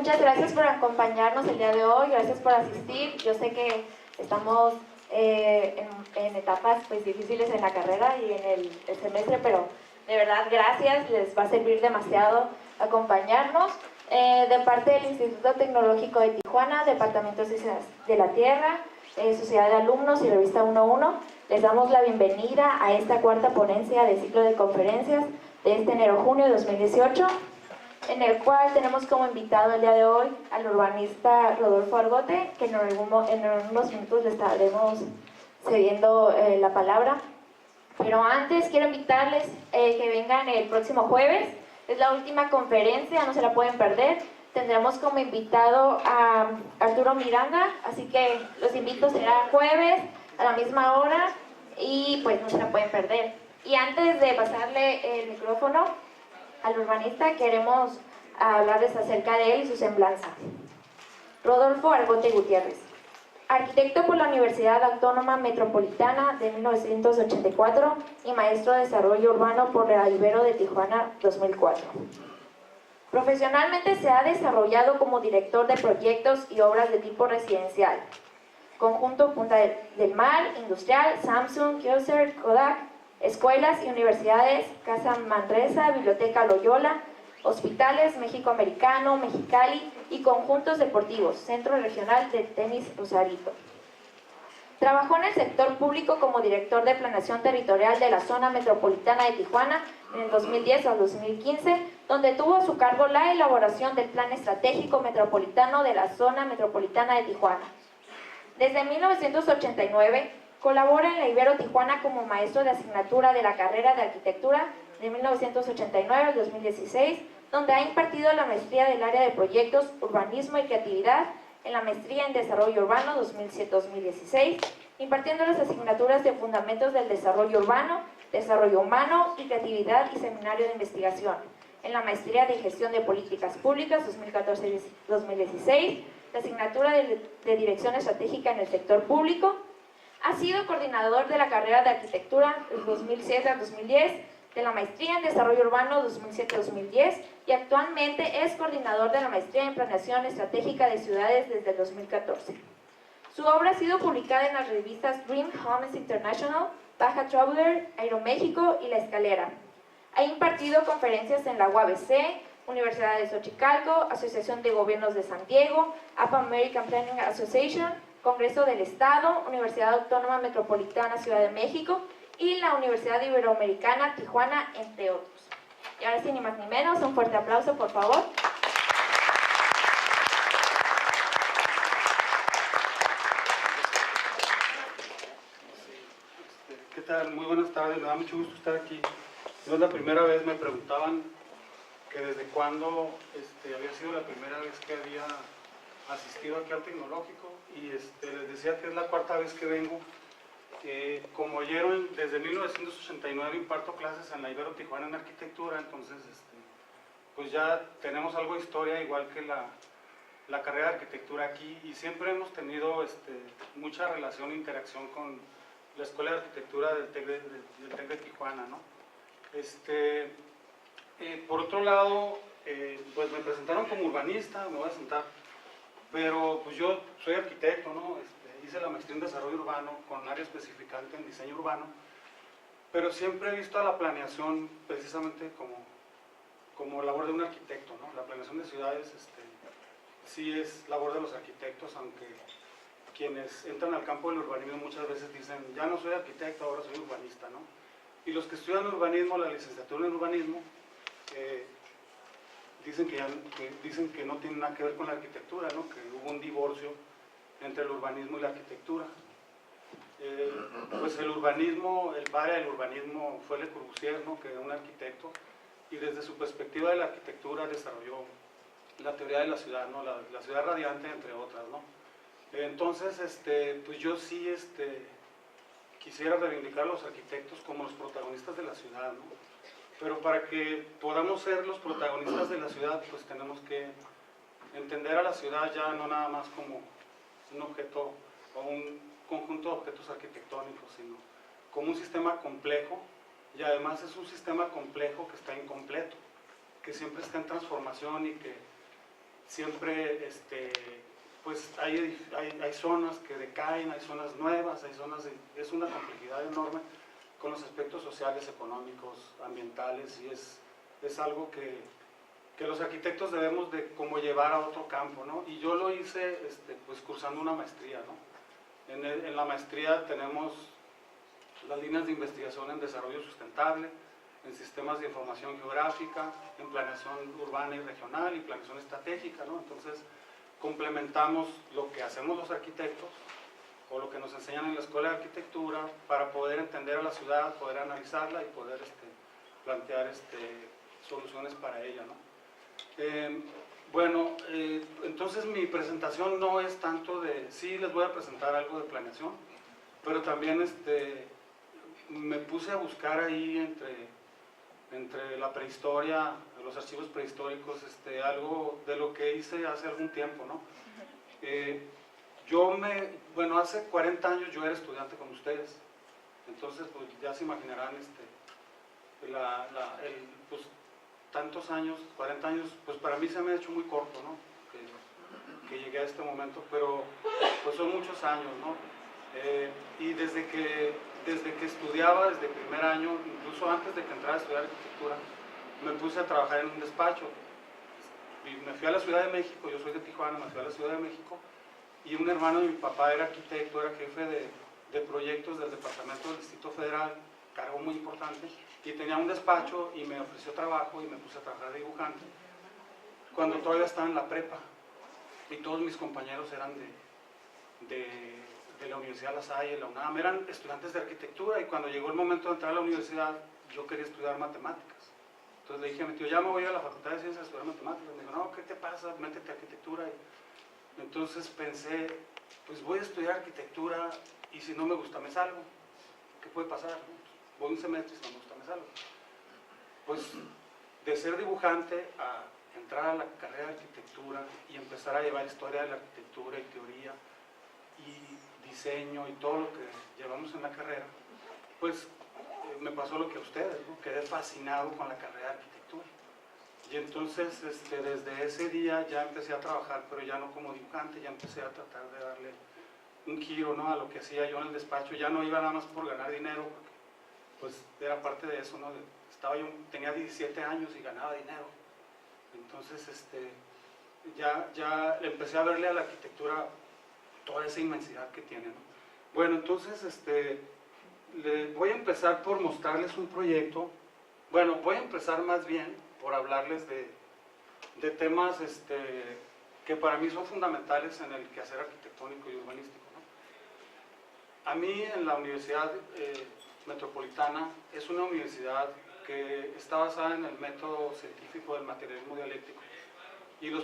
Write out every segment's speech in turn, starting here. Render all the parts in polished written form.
muchas gracias por acompañarnos el día de hoy, gracias por asistir. Yo sé que estamos en etapas pues, difíciles en la carrera y en el semestre, pero de verdad gracias, les va a servir demasiado acompañarnos. De parte del Instituto Tecnológico de Tijuana, Departamento de Ciencias de la Tierra, Sociedad de Alumnos y Revista 1.1, les damos la bienvenida a esta cuarta ponencia de ciclo de conferencias de este enero-junio de 2018, en el cual tenemos como invitado el día de hoy al urbanista Rodolfo Argote, que en unos minutos le estaremos cediendo la palabra. Pero antes quiero invitarles que vengan el próximo jueves, es la última conferencia, no se la pueden perder. Tendremos como invitado a Arturo Miranda, así que los invito, será jueves a la misma hora y pues no se la pueden perder. Y antes de pasarle el micrófono al urbanista, queremos hablarles acerca de él y su semblanza. Rodolfo Argote Gutiérrez, arquitecto por la Universidad Autónoma Metropolitana de 1984 y maestro de Desarrollo Urbano por la Ibero de Tijuana 2004. Profesionalmente se ha desarrollado como director de proyectos y obras de tipo residencial, Conjunto Punta del Mar, Industrial, Samsung, Kioser, Kodak, escuelas y universidades, Casa Manresa, Biblioteca Loyola, hospitales, México Americano, Mexicali y conjuntos deportivos, Centro Regional de Tenis Rosarito. Trabajó en el sector público como director de planeación territorial de la zona metropolitana de Tijuana en el 2010 al 2015, donde tuvo a su cargo la elaboración del Plan Estratégico Metropolitano de la zona metropolitana de Tijuana. Desde 1989, colabora en la Ibero Tijuana como maestro de asignatura de la carrera de arquitectura de 1989 al 2016, donde ha impartido la maestría del área de proyectos, urbanismo y creatividad en la maestría en desarrollo urbano 2007-2016, impartiendo las asignaturas de fundamentos del desarrollo urbano, desarrollo humano y creatividad y seminario de investigación, en la maestría de gestión de políticas públicas 2014-2016, la asignatura de dirección estratégica en el sector público. Ha sido coordinador de la carrera de arquitectura del 2007 al 2010, de la maestría en desarrollo urbano 2007-2010 y actualmente es coordinador de la maestría en planeación estratégica de ciudades desde el 2014. Su obra ha sido publicada en las revistas Dream Homes International, Baja Traveler, Aeroméxico y La Escalera. Ha impartido conferencias en la UABC, Universidad de Xochicalco, Asociación de Gobiernos de San Diego, APA American Planning Association, Congreso del Estado, Universidad Autónoma Metropolitana Ciudad de México y la Universidad Iberoamericana Tijuana, entre otros. Y ahora sí, ni más ni menos, un fuerte aplauso, por favor. ¿Qué tal? Muy buenas tardes, me da mucho gusto estar aquí. No es la primera vez, me preguntaban que desde cuándo había sido la primera vez que había asistido aquí al Tecnológico y les decía que es la cuarta vez que vengo. Como oyeron, desde 1989 imparto clases en la Ibero Tijuana en arquitectura, entonces pues ya tenemos algo de historia, igual que la carrera de arquitectura aquí, y siempre hemos tenido mucha relación e interacción con la Escuela de Arquitectura del TEC de Tijuana, ¿no? Por otro lado, pues me presentaron como urbanista, me voy a sentar, pero pues yo soy arquitecto, ¿no? Hice la maestría en desarrollo urbano con área especificante en diseño urbano, pero siempre he visto a la planeación precisamente como labor de un arquitecto, ¿no? La planeación de ciudades sí es labor de los arquitectos, aunque quienes entran al campo del urbanismo muchas veces dicen, ya no soy arquitecto, ahora soy urbanista, ¿no? Y los que estudian urbanismo, la licenciatura en urbanismo, dicen que no tiene nada que ver con la arquitectura, ¿no? Que hubo un divorcio entre el urbanismo y la arquitectura. Pues el urbanismo, el padre del urbanismo fue Le Corbusier, ¿no? Que era un arquitecto, y desde su perspectiva de la arquitectura desarrolló la teoría de la ciudad, ¿no? La ciudad radiante, entre otras, ¿no? Entonces, pues yo sí quisiera reivindicar a los arquitectos como los protagonistas de la ciudad, ¿no? Pero para que podamos ser los protagonistas de la ciudad, pues tenemos que entender a la ciudad ya no nada más como un objeto o un conjunto de objetos arquitectónicos, sino como un sistema complejo, y además es un sistema complejo que está incompleto, que siempre está en transformación y que siempre pues hay zonas que decaen, hay zonas nuevas, es una complejidad enorme con los aspectos sociales, económicos, ambientales, y es algo que los arquitectos debemos de como llevar a otro campo, ¿no? Y yo lo hice pues cursando una maestría, ¿no? En la maestría tenemos las líneas de investigación en desarrollo sustentable, en sistemas de información geográfica, en planeación urbana y regional y planeación estratégica, ¿no? Entonces complementamos lo que hacemos los arquitectos o lo que nos enseñan en la escuela de arquitectura para poder entender a la ciudad, poder analizarla y poder plantear soluciones para ella, ¿no? Bueno, entonces mi presentación no es tanto de, sí les voy a presentar algo de planeación, pero también me puse a buscar ahí entre la prehistoria, los archivos prehistóricos, algo de lo que hice hace algún tiempo, ¿no? Bueno, hace 40 años yo era estudiante con ustedes, entonces pues ya se imaginarán pues, tantos años, 40 años, pues para mí se me ha hecho muy corto, ¿no? Que llegué a este momento, pero pues son muchos años, ¿no? Y desde que estudiaba, desde primer año, incluso antes de que entrara a estudiar arquitectura, me puse a trabajar en un despacho. Y me fui a la Ciudad de México, yo soy de Tijuana, me fui a la Ciudad de México, y un hermano de mi papá era arquitecto, era jefe de proyectos del Departamento del Distrito Federal, cargo muy importante, y tenía un despacho y me ofreció trabajo y me puse a trabajar de dibujante cuando todavía estaba en la prepa, y todos mis compañeros eran de la Universidad La Salle, la UNAM, eran estudiantes de arquitectura, y cuando llegó el momento de entrar a la universidad yo quería estudiar matemáticas. Entonces le dije a mi tío, ya me voy a la Facultad de Ciencias a estudiar matemáticas. Me dijo, no, ¿qué te pasa? Métete a arquitectura. Y entonces pensé, pues voy a estudiar arquitectura y si no me gusta me salgo. ¿Qué puede pasar? Voy un semestre y si no me gusta me salgo. Pues de ser dibujante a entrar a la carrera de arquitectura y empezar a llevar historia de la arquitectura y teoría y diseño y todo lo que llevamos en la carrera, pues me pasó lo que a ustedes, ¿no? Quedé fascinado con la carrera de arquitectura. Y entonces desde ese día ya empecé a trabajar, pero ya no como dibujante, ya empecé a tratar de darle un giro, ¿no?, a lo que hacía yo en el despacho. Ya no iba nada más por ganar dinero, porque pues era parte de eso, ¿no? Tenía 17 años y ganaba dinero. Entonces ya empecé a verle a la arquitectura toda esa inmensidad que tiene, ¿no? Bueno, entonces voy a empezar por mostrarles un proyecto. Bueno, voy a empezar más bien por hablarles de temas que para mí son fundamentales en el quehacer arquitectónico y urbanístico, ¿no? A mí en la Universidad Metropolitana es una universidad que está basada en el método científico del materialismo dialéctico. Y el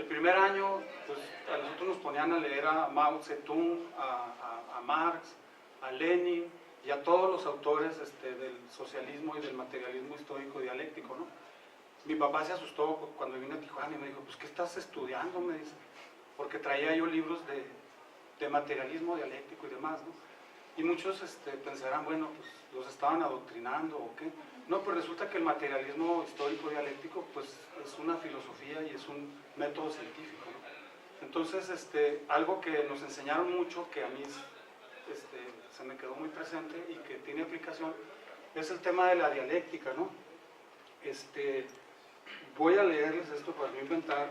primer año, pues a nosotros nos ponían a leer a Mao Zedong, a Marx, a Lenin y a todos los autores del socialismo y del materialismo histórico dialéctico, ¿no? Mi papá se asustó cuando vine a Tijuana y me dijo, pues ¿qué estás estudiando?, me dice, porque traía yo libros de materialismo dialéctico y demás, ¿no? Y muchos pensarán, bueno, pues los estaban adoctrinando o qué. No, pues resulta que el materialismo histórico dialéctico pues es una filosofía y es un método científico, ¿no? Entonces, algo que nos enseñaron mucho, que a mí se me quedó muy presente y que tiene aplicación, es el tema de la dialéctica, ¿no? Voy a leerles esto para no inventar.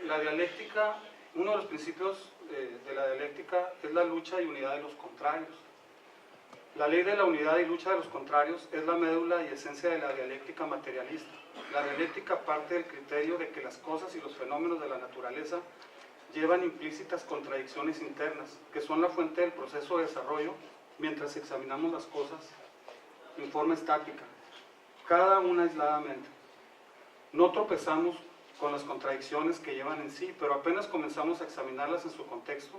La dialéctica, uno de los principios de la dialéctica es la lucha y unidad de los contrarios. La ley de la unidad y lucha de los contrarios es la médula y esencia de la dialéctica materialista. La dialéctica parte del criterio de que las cosas y los fenómenos de la naturaleza llevan implícitas contradicciones internas, que son la fuente del proceso de desarrollo mientras examinamos las cosas en forma estática, cada una aisladamente. No tropezamos con las contradicciones que llevan en sí, pero apenas comenzamos a examinarlas en su contexto,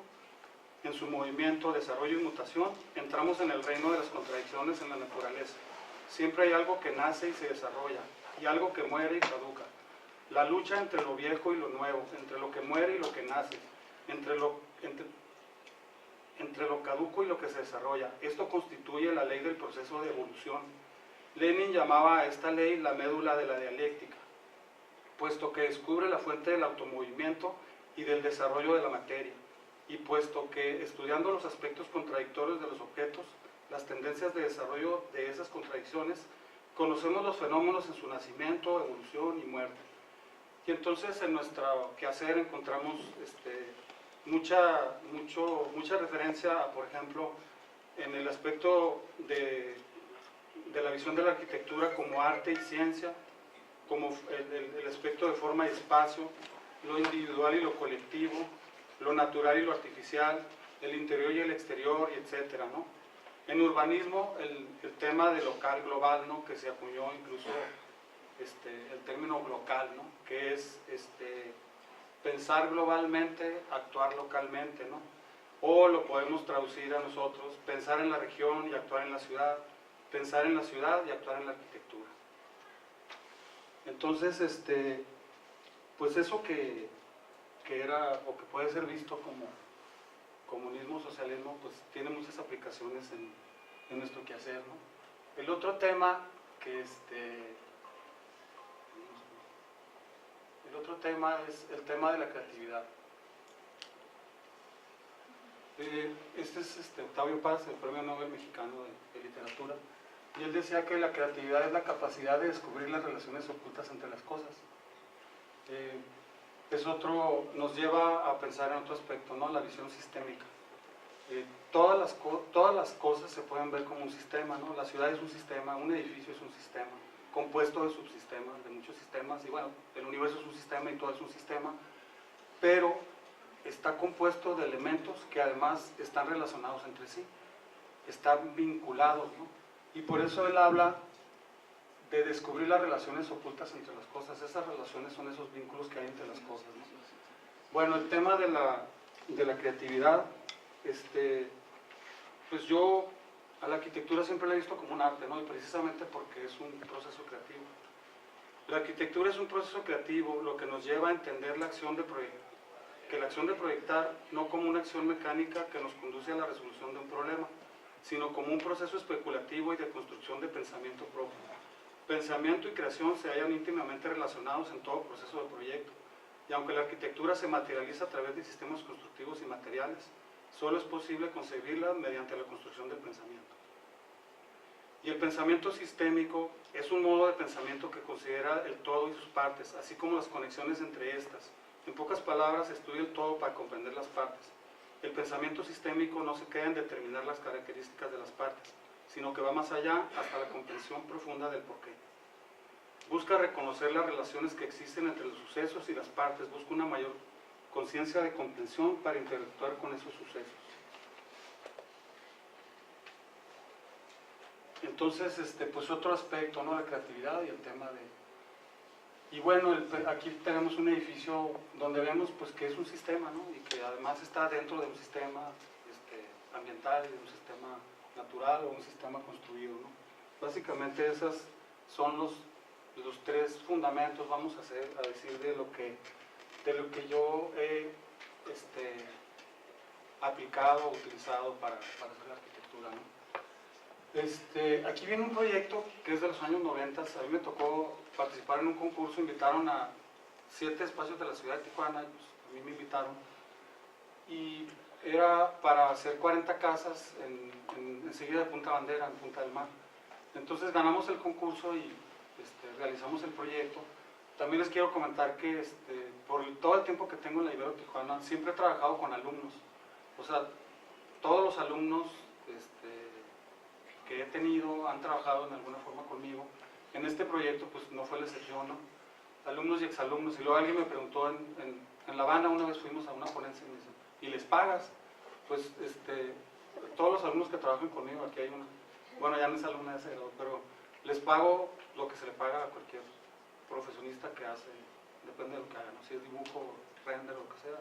en su movimiento, desarrollo y mutación, entramos en el reino de las contradicciones en la naturaleza. Siempre hay algo que nace y se desarrolla, y algo que muere y caduca. La lucha entre lo viejo y lo nuevo, entre lo que muere y lo que nace, entre lo caduco y lo que se desarrolla. Esto constituye la ley del proceso de evolución. Lenin llamaba a esta ley la médula de la dialéctica. puesto que descubre la fuente del automovimiento y del desarrollo de la materia, y puesto que estudiando los aspectos contradictorios de los objetos, las tendencias de desarrollo de esas contradicciones, conocemos los fenómenos en su nacimiento, evolución y muerte. Y entonces en nuestro quehacer encontramos mucha referencia a, por ejemplo, en el aspecto de la visión de la arquitectura como arte y ciencia, como el aspecto de forma y espacio, lo individual y lo colectivo, lo natural y lo artificial, el interior y el exterior, y etcétera, ¿no? En urbanismo, el tema de local global, ¿no? Que se acuñó incluso el término local, ¿no? Que es pensar globalmente, actuar localmente, ¿no? O lo podemos traducir a nosotros, pensar en la región y actuar en la ciudad, pensar en la ciudad y actuar en la arquitectura. Entonces, pues eso que era, o que puede ser visto como comunismo, socialismo, pues tiene muchas aplicaciones en nuestro quehacer, ¿no? El otro tema que el otro tema es el tema de la creatividad. Este es Octavio Paz, el Premio Nobel Mexicano de Literatura, y él decía que la creatividad es la capacidad de descubrir las relaciones ocultas entre las cosas. Nos lleva a pensar en otro aspecto, ¿no? La visión sistémica. Todas las cosas se pueden ver como un sistema, ¿no? La ciudad es un sistema, un edificio es un sistema, compuesto de subsistemas, de muchos sistemas, y bueno, el universo es un sistema y todo es un sistema, pero está compuesto de elementos que además están relacionados entre sí, están vinculados, ¿no? Y por eso él habla de descubrir las relaciones ocultas entre las cosas. Esas relaciones son esos vínculos que hay entre las cosas, ¿no? Bueno, el tema de la creatividad, pues yo a la arquitectura siempre la he visto como un arte, ¿no? Y precisamente porque es un proceso creativo. La arquitectura es un proceso creativo, lo que nos lleva a entender la acción de proyectar no como una acción mecánica que nos conduce a la resolución de un problema, sino como un proceso especulativo y de construcción de pensamiento propio. Pensamiento y creación se hallan íntimamente relacionados en todo proceso de proyecto, y aunque la arquitectura se materializa a través de sistemas constructivos y materiales, solo es posible concebirla mediante la construcción del pensamiento. Y el pensamiento sistémico es un modo de pensamiento que considera el todo y sus partes, así como las conexiones entre estas. En pocas palabras, estudia el todo para comprender las partes. El pensamiento sistémico no se queda en determinar las características de las partes, sino que va más allá hasta la comprensión profunda del porqué. Busca reconocer las relaciones que existen entre los sucesos y las partes, busca una mayor conciencia de comprensión para interactuar con esos sucesos. Entonces, pues otro aspecto, ¿no? La creatividad y el tema de... Y bueno, aquí tenemos un edificio donde vemos pues que es un sistema, ¿no? Y que además está dentro de un sistema ambiental, de un sistema natural o un sistema construido, ¿no? Básicamente esos son los tres fundamentos, vamos a decir, de lo que yo he aplicado o utilizado para hacer la arquitectura, ¿no? Aquí viene un proyecto que es de los años 90, a mí me tocó participar en un concurso, invitaron a 7 espacios de la ciudad de Tijuana, pues a mí me invitaron, y era para hacer 40 casas enseguida de Punta Bandera, en Punta del Mar. Entonces ganamos el concurso y realizamos el proyecto. También les quiero comentar que por todo el tiempo que tengo en la Ibero Tijuana, siempre he trabajado con alumnos. O sea, todos los alumnos que he tenido han trabajado en alguna forma conmigo. En este proyecto pues no fue la excepción, ¿no? Alumnos y exalumnos. Y luego alguien me preguntó en La Habana, una vez fuimos a una ponencia y me dice, ¿y les pagas? Pues todos los alumnos que trabajan conmigo, aquí hay una, bueno, ya no es alumna de ese grado, pero les pago lo que se le paga a cualquier profesionista que hace, depende de lo que haga, ¿no? Si es dibujo, render o lo que sea.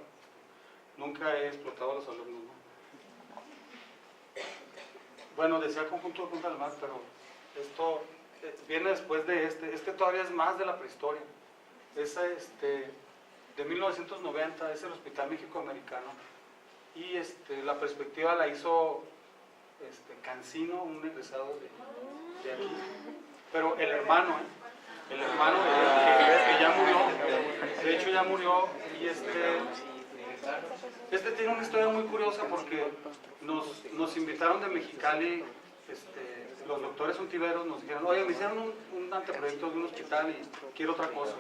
Nunca he explotado a los alumnos, ¿no? Bueno, decía conjunto de Punta del Mar, pero esto viene después de todavía es más de la prehistoria. Es de 1990, es el Hospital México-Americano, y la perspectiva la hizo Cancino, un egresado de aquí, pero el hermano, el hermano de él, que ya murió, de hecho ya murió, y este tiene una historia muy curiosa porque nos invitaron de Mexicali, los doctores ontiveros nos dijeron, oye, me hicieron un anteproyecto de un hospital y quiero otra cosa.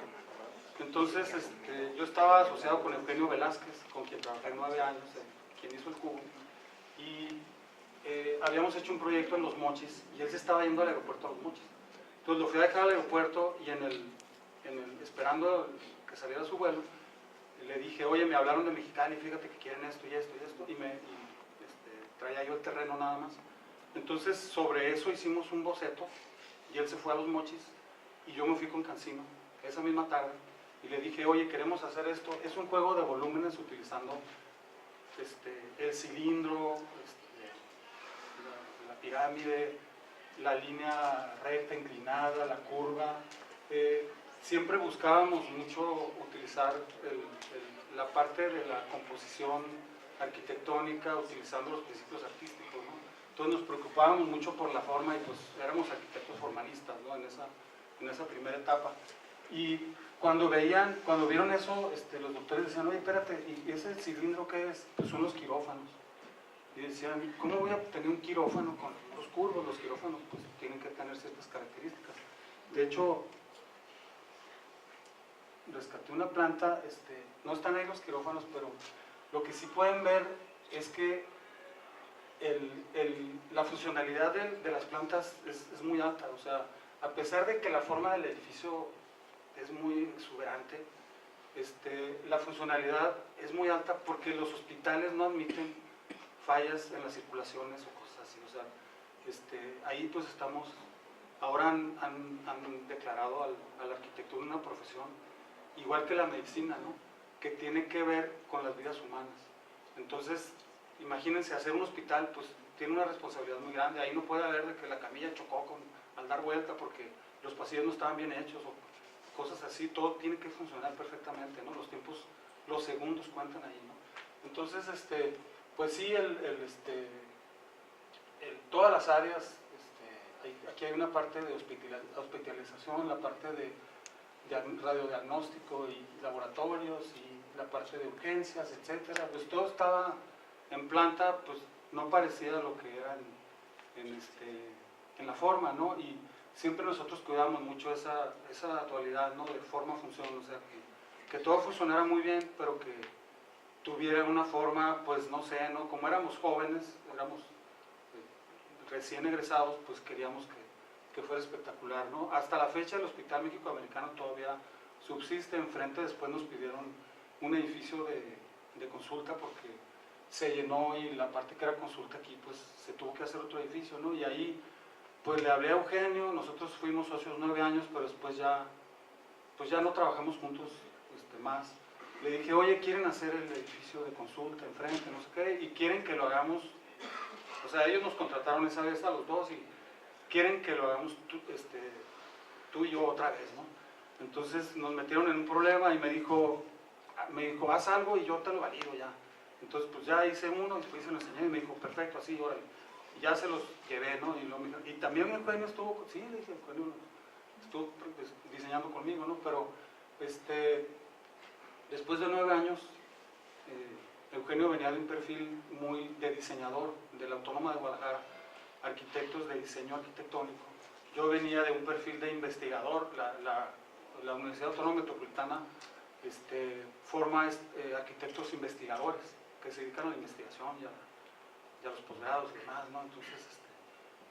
Entonces yo estaba asociado con Eugenio Velázquez, con quien trabajé 9 años, quien hizo el cubo, y habíamos hecho un proyecto en Los Mochis y él se estaba yendo al aeropuerto a Los Mochis. Entonces lo fui a dejar al aeropuerto y esperando que saliera su vuelo, le dije, oye, me hablaron de Mexicali, fíjate que quieren esto y esto y esto, y traía yo el terreno nada más. Entonces sobre eso hicimos un boceto y él se fue a Los Mochis y yo me fui con Cancino esa misma tarde y le dije, oye, queremos hacer esto, es un juego de volúmenes utilizando el cilindro, la pirámide, la línea recta, inclinada, la curva. Siempre buscábamos mucho utilizar la parte de la composición arquitectónica utilizando los principios artísticos, ¿no? Entonces nos preocupábamos mucho por la forma y pues éramos arquitectos formalistas, ¿no? en esa primera etapa. Y cuando vieron eso, los doctores decían, oye, espérate, ¿y ese cilindro qué es? Pues son los quirófanos. Y decían, ¿cómo voy a tener un quirófano con los curvos? Los quirófanos pues tienen que tener ciertas características. De hecho, rescaté una planta, no están ahí los quirófanos, pero lo que sí pueden ver es que la funcionalidad de las plantas es muy alta. O sea, a pesar de que la forma del edificio es muy exuberante, la funcionalidad es muy alta porque los hospitales no admiten fallas en las circulaciones o cosas así. O sea, ahí pues estamos, ahora han declarado a la arquitectura una profesión, igual que la medicina, ¿no? Que tiene que ver con las vidas humanas. Entonces, imagínense, hacer un hospital, pues tiene una responsabilidad muy grande. Ahí no puede haber de que la camilla chocó al dar vuelta porque los pasillos no estaban bien hechos o cosas así. Todo tiene que funcionar perfectamente, ¿no? Los tiempos, los segundos cuentan ahí, ¿no? Entonces, pues sí, todas las áreas, aquí hay una parte de hospitalización, la parte de radiodiagnóstico y laboratorios y la parte de urgencias, etcétera. Pues todo estaba en planta, pues no parecía lo que era en la forma, ¿no? Y siempre nosotros cuidamos mucho esa dualidad, ¿no? De forma-función, o sea, que todo funcionara muy bien, pero que tuviera una forma, pues no sé, ¿no? Como éramos jóvenes, éramos recién egresados, pues queríamos que fuera espectacular, ¿no? Hasta la fecha el Hospital México-Americano todavía subsiste. Enfrente después nos pidieron un edificio de consulta porque se llenó y la parte que era consulta aquí pues se tuvo que hacer otro edificio, ¿no? Y ahí pues le hablé a Eugenio, nosotros fuimos socios 9 años, pero después pues ya no trabajamos juntos más. Le dije, oye, quieren hacer el edificio de consulta enfrente, no sé qué, y quieren que lo hagamos, o sea, ellos nos contrataron esa vez a los dos y quieren que lo hagamos tú y yo otra vez, ¿no? Entonces nos metieron en un problema y me dijo, haz algo y yo te lo valido ya. Entonces pues ya hice uno y después se lo enseñé y me dijo, perfecto, así, órale. Y ya se los llevé, ¿no? Y también Eugenio estuvo, sí, le dije, Eugenio estuvo diseñando conmigo, ¿no? Pero después de 9 años, Eugenio venía de un perfil muy de diseñador de la Autónoma de Guadalajara, arquitectos de diseño arquitectónico. Yo venía de un perfil de investigador. La Universidad Autónoma Metropolitana forma arquitectos investigadores que se dedican a la investigación y a los posgrados y demás, ¿no? Entonces,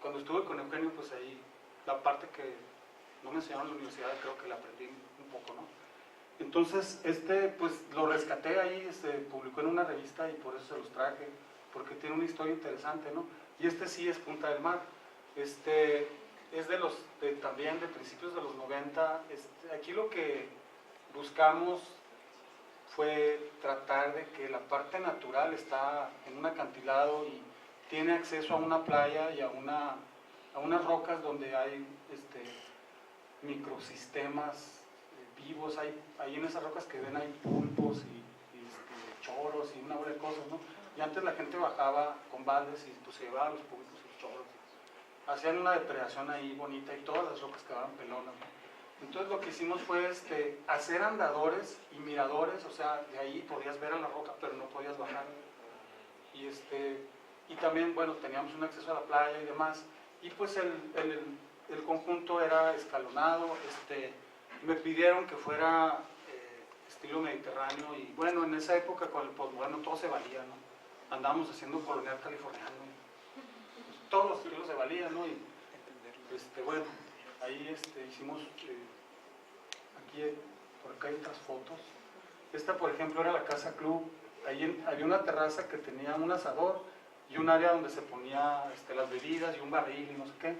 cuando estuve con Eugenio, pues ahí la parte que no me enseñaron en la universidad creo que la aprendí un poco, ¿no? Entonces, pues lo rescaté ahí, se publicó en una revista y por eso se los traje, porque tiene una historia interesante, ¿no? Y sí es Punta del Mar. Es también de principios de los 90. Aquí lo que buscamos fue tratar de que la parte natural está en un acantilado y tiene acceso a una playa y a unas rocas donde hay microsistemas vivos. Hay en esas rocas que ven hay pulpos y choros y una bola de cosas, ¿no? Y antes la gente bajaba con baldes y pues se llevaba los pulpos y los choros. Hacían una depredación ahí bonita y todas las rocas quedaban pelonas, ¿no? Entonces lo que hicimos fue hacer andadores y miradores, o sea, de ahí podías ver a la roca, pero no podías bajar. Y también, bueno, teníamos un acceso a la playa y demás. Y pues el conjunto era escalonado, me pidieron que fuera estilo mediterráneo y bueno, en esa época con el postmoderno todo se valía, ¿no? Andábamos haciendo colonial californiano, y todos los estilos se valían, ¿no? Y bueno, ahí hicimos, aquí, por acá hay otras fotos. Esta, por ejemplo, era la casa club. Ahí había una terraza que tenía un asador y un área donde se ponía las bebidas y un barril y no sé qué.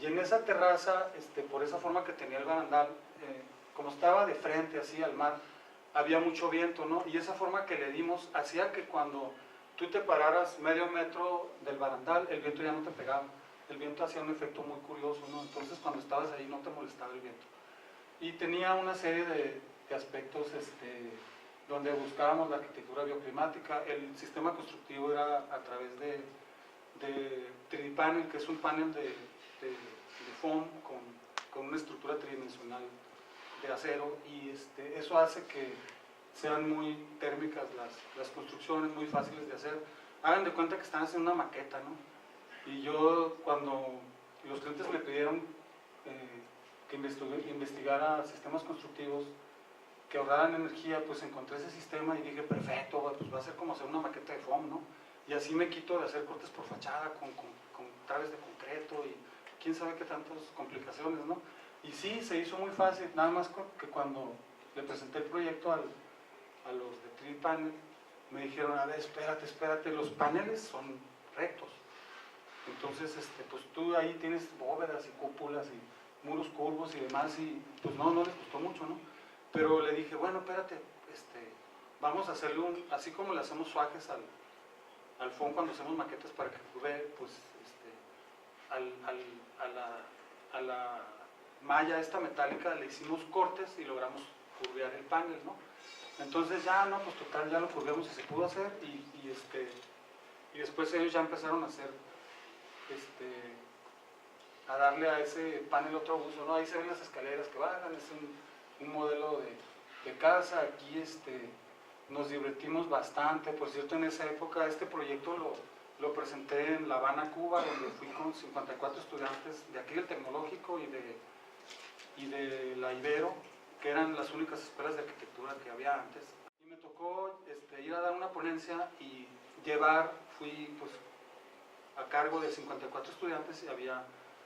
Y en esa terraza, por esa forma que tenía el barandal, como estaba de frente así al mar, había mucho viento, ¿no? Y esa forma que le dimos hacía que cuando tú te pararas medio metro del barandal, el viento ya no te pegaba. El viento hacía un efecto muy curioso, ¿no? Entonces cuando estabas ahí no te molestaba el viento. Y tenía una serie de aspectos donde buscábamos la arquitectura bioclimática. El sistema constructivo era a través de 3D panel, que es un panel de foam con una estructura tridimensional de acero, y eso hace que sean muy térmicas las construcciones, muy fáciles de hacer. Hagan de cuenta que están haciendo una maqueta, ¿no? Y yo, cuando los clientes me pidieron que investigara sistemas constructivos que ahorraran energía, pues encontré ese sistema y dije, perfecto, pues va a ser como hacer una maqueta de foam, ¿no? Y así me quito de hacer cortes por fachada con traves de concreto y quién sabe qué tantas complicaciones, ¿no? Y sí, se hizo muy fácil, nada más que cuando le presenté el proyecto a los de 3D Panel, me dijeron, a ver, espérate, los paneles son rectos. Entonces, pues tú ahí tienes bóvedas y cúpulas y muros curvos y demás, y pues no les costó mucho, ¿no? Pero le dije, bueno, espérate, vamos a hacerle así como le hacemos suajes al foam cuando hacemos maquetas para que curve, pues, a la malla esta metálica le hicimos cortes y logramos curvear el panel, ¿no? Entonces ya, no, pues total, ya lo curveamos y se pudo hacer, y después ellos ya empezaron a hacer, a darle a ese panel otro uso, ¿no? Ahí se ven las escaleras que bajan, es un modelo de casa. Aquí nos divertimos bastante. Por cierto, en esa época este proyecto lo presenté en La Habana, Cuba, donde fui con 54 estudiantes de aquí del Tecnológico y de la Ibero, que eran las únicas escuelas de arquitectura que había antes. Y me tocó ir a dar una ponencia y fui pues a cargo de 54 estudiantes y había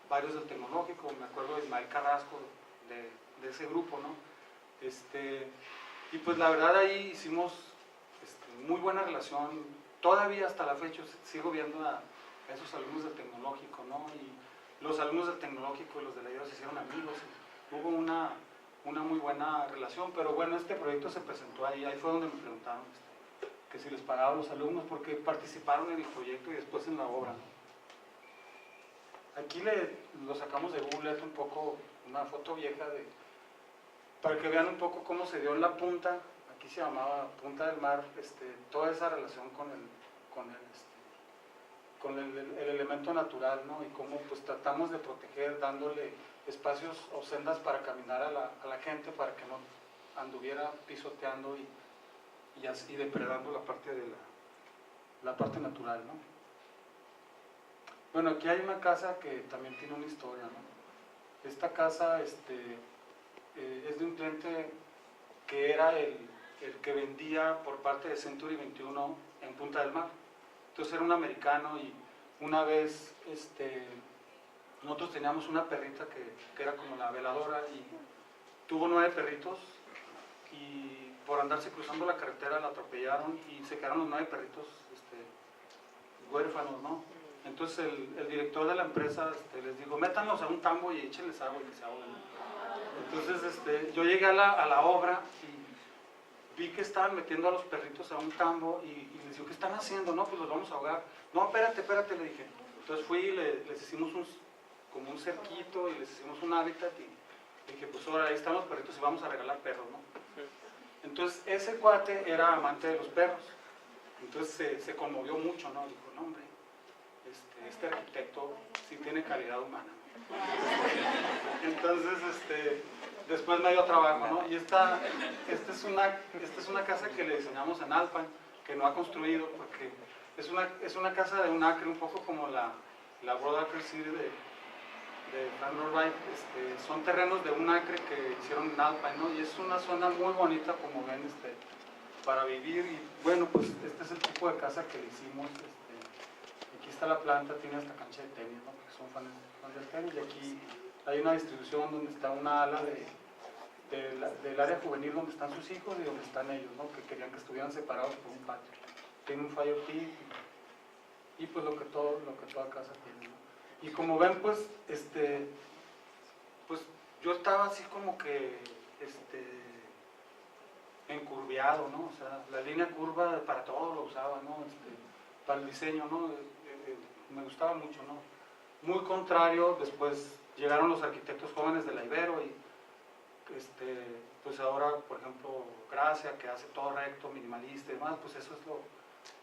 varios del Tecnológico, me acuerdo de Ismael Carrasco de ese grupo, ¿no? Y pues la verdad ahí hicimos muy buena relación, todavía hasta la fecha sigo viendo a esos alumnos del Tecnológico, ¿no? Y los alumnos del Tecnológico y los de la IEDO se hicieron amigos, hubo una muy buena relación, pero bueno, este proyecto se presentó ahí fue donde me preguntaron que si les pagaba a los alumnos, porque participaron en el proyecto y después en la obra, ¿no? Aquí lo sacamos de Google Earth un poco, una foto vieja para que vean un poco cómo se dio en la punta, aquí se llamaba Punta del Mar, toda esa relación con el elemento natural, ¿no? Y cómo pues tratamos de proteger, dándole espacios o sendas para caminar a la gente, para que no anduviera pisoteando y depredando la parte natural, ¿no? Bueno, aquí hay una casa que también tiene una historia, ¿no? Esta casa es de un cliente que era el que vendía por parte de Century 21 en Punta del Mar. Entonces era un americano, y una vez nosotros teníamos una perrita que era como la veladora, y tuvo 9 perritos, y por andarse cruzando la carretera la atropellaron y se quedaron los 9 perritos huérfanos, ¿no? Entonces el director de la empresa les dijo, métanlos a un tambo y échenles agua y que se ahoguen, ¿no? Entonces yo llegué a la obra y vi que estaban metiendo a los perritos a un tambo, y les digo, ¿qué están haciendo? No, pues los vamos a ahogar. No, espérate, le dije. Entonces fui y les hicimos como un cerquito y les hicimos un hábitat, y dije, pues ahora ahí están los perritos y vamos a regalar perros, ¿no? Entonces ese cuate era amante de los perros, entonces se conmovió mucho, ¿no? Dijo, no hombre, este arquitecto sí tiene calidad humana, ¿no? Entonces, después me dio trabajo, ¿no? Y esta es una casa que le diseñamos en Alpan, que no ha construido, porque es una casa de un acre, un poco como la Broadacre City de Frank Lloyd Wright. Son terrenos de un acre que hicieron en Alpine, ¿no? Y es una zona muy bonita, como ven, para vivir. Y bueno, pues este es el tipo de casa que le hicimos. Aquí está la planta, tiene hasta cancha de tenis, ¿no? Porque son fans del tenis. Y aquí hay una distribución donde está una ala del área juvenil donde están sus hijos y donde están ellos, ¿no? Que querían que estuvieran separados por un patio. Tiene un fire pit y pues lo que toda casa tiene, ¿no? Y como ven, pues yo estaba así como que encurviado, ¿no? O sea, la línea curva para todo lo usaba, ¿no? Para el diseño, ¿no? Me gustaba mucho, ¿no? Muy contrario, después llegaron los arquitectos jóvenes de la Ibero y pues ahora, por ejemplo, Gracia, que hace todo recto, minimalista y demás, pues eso es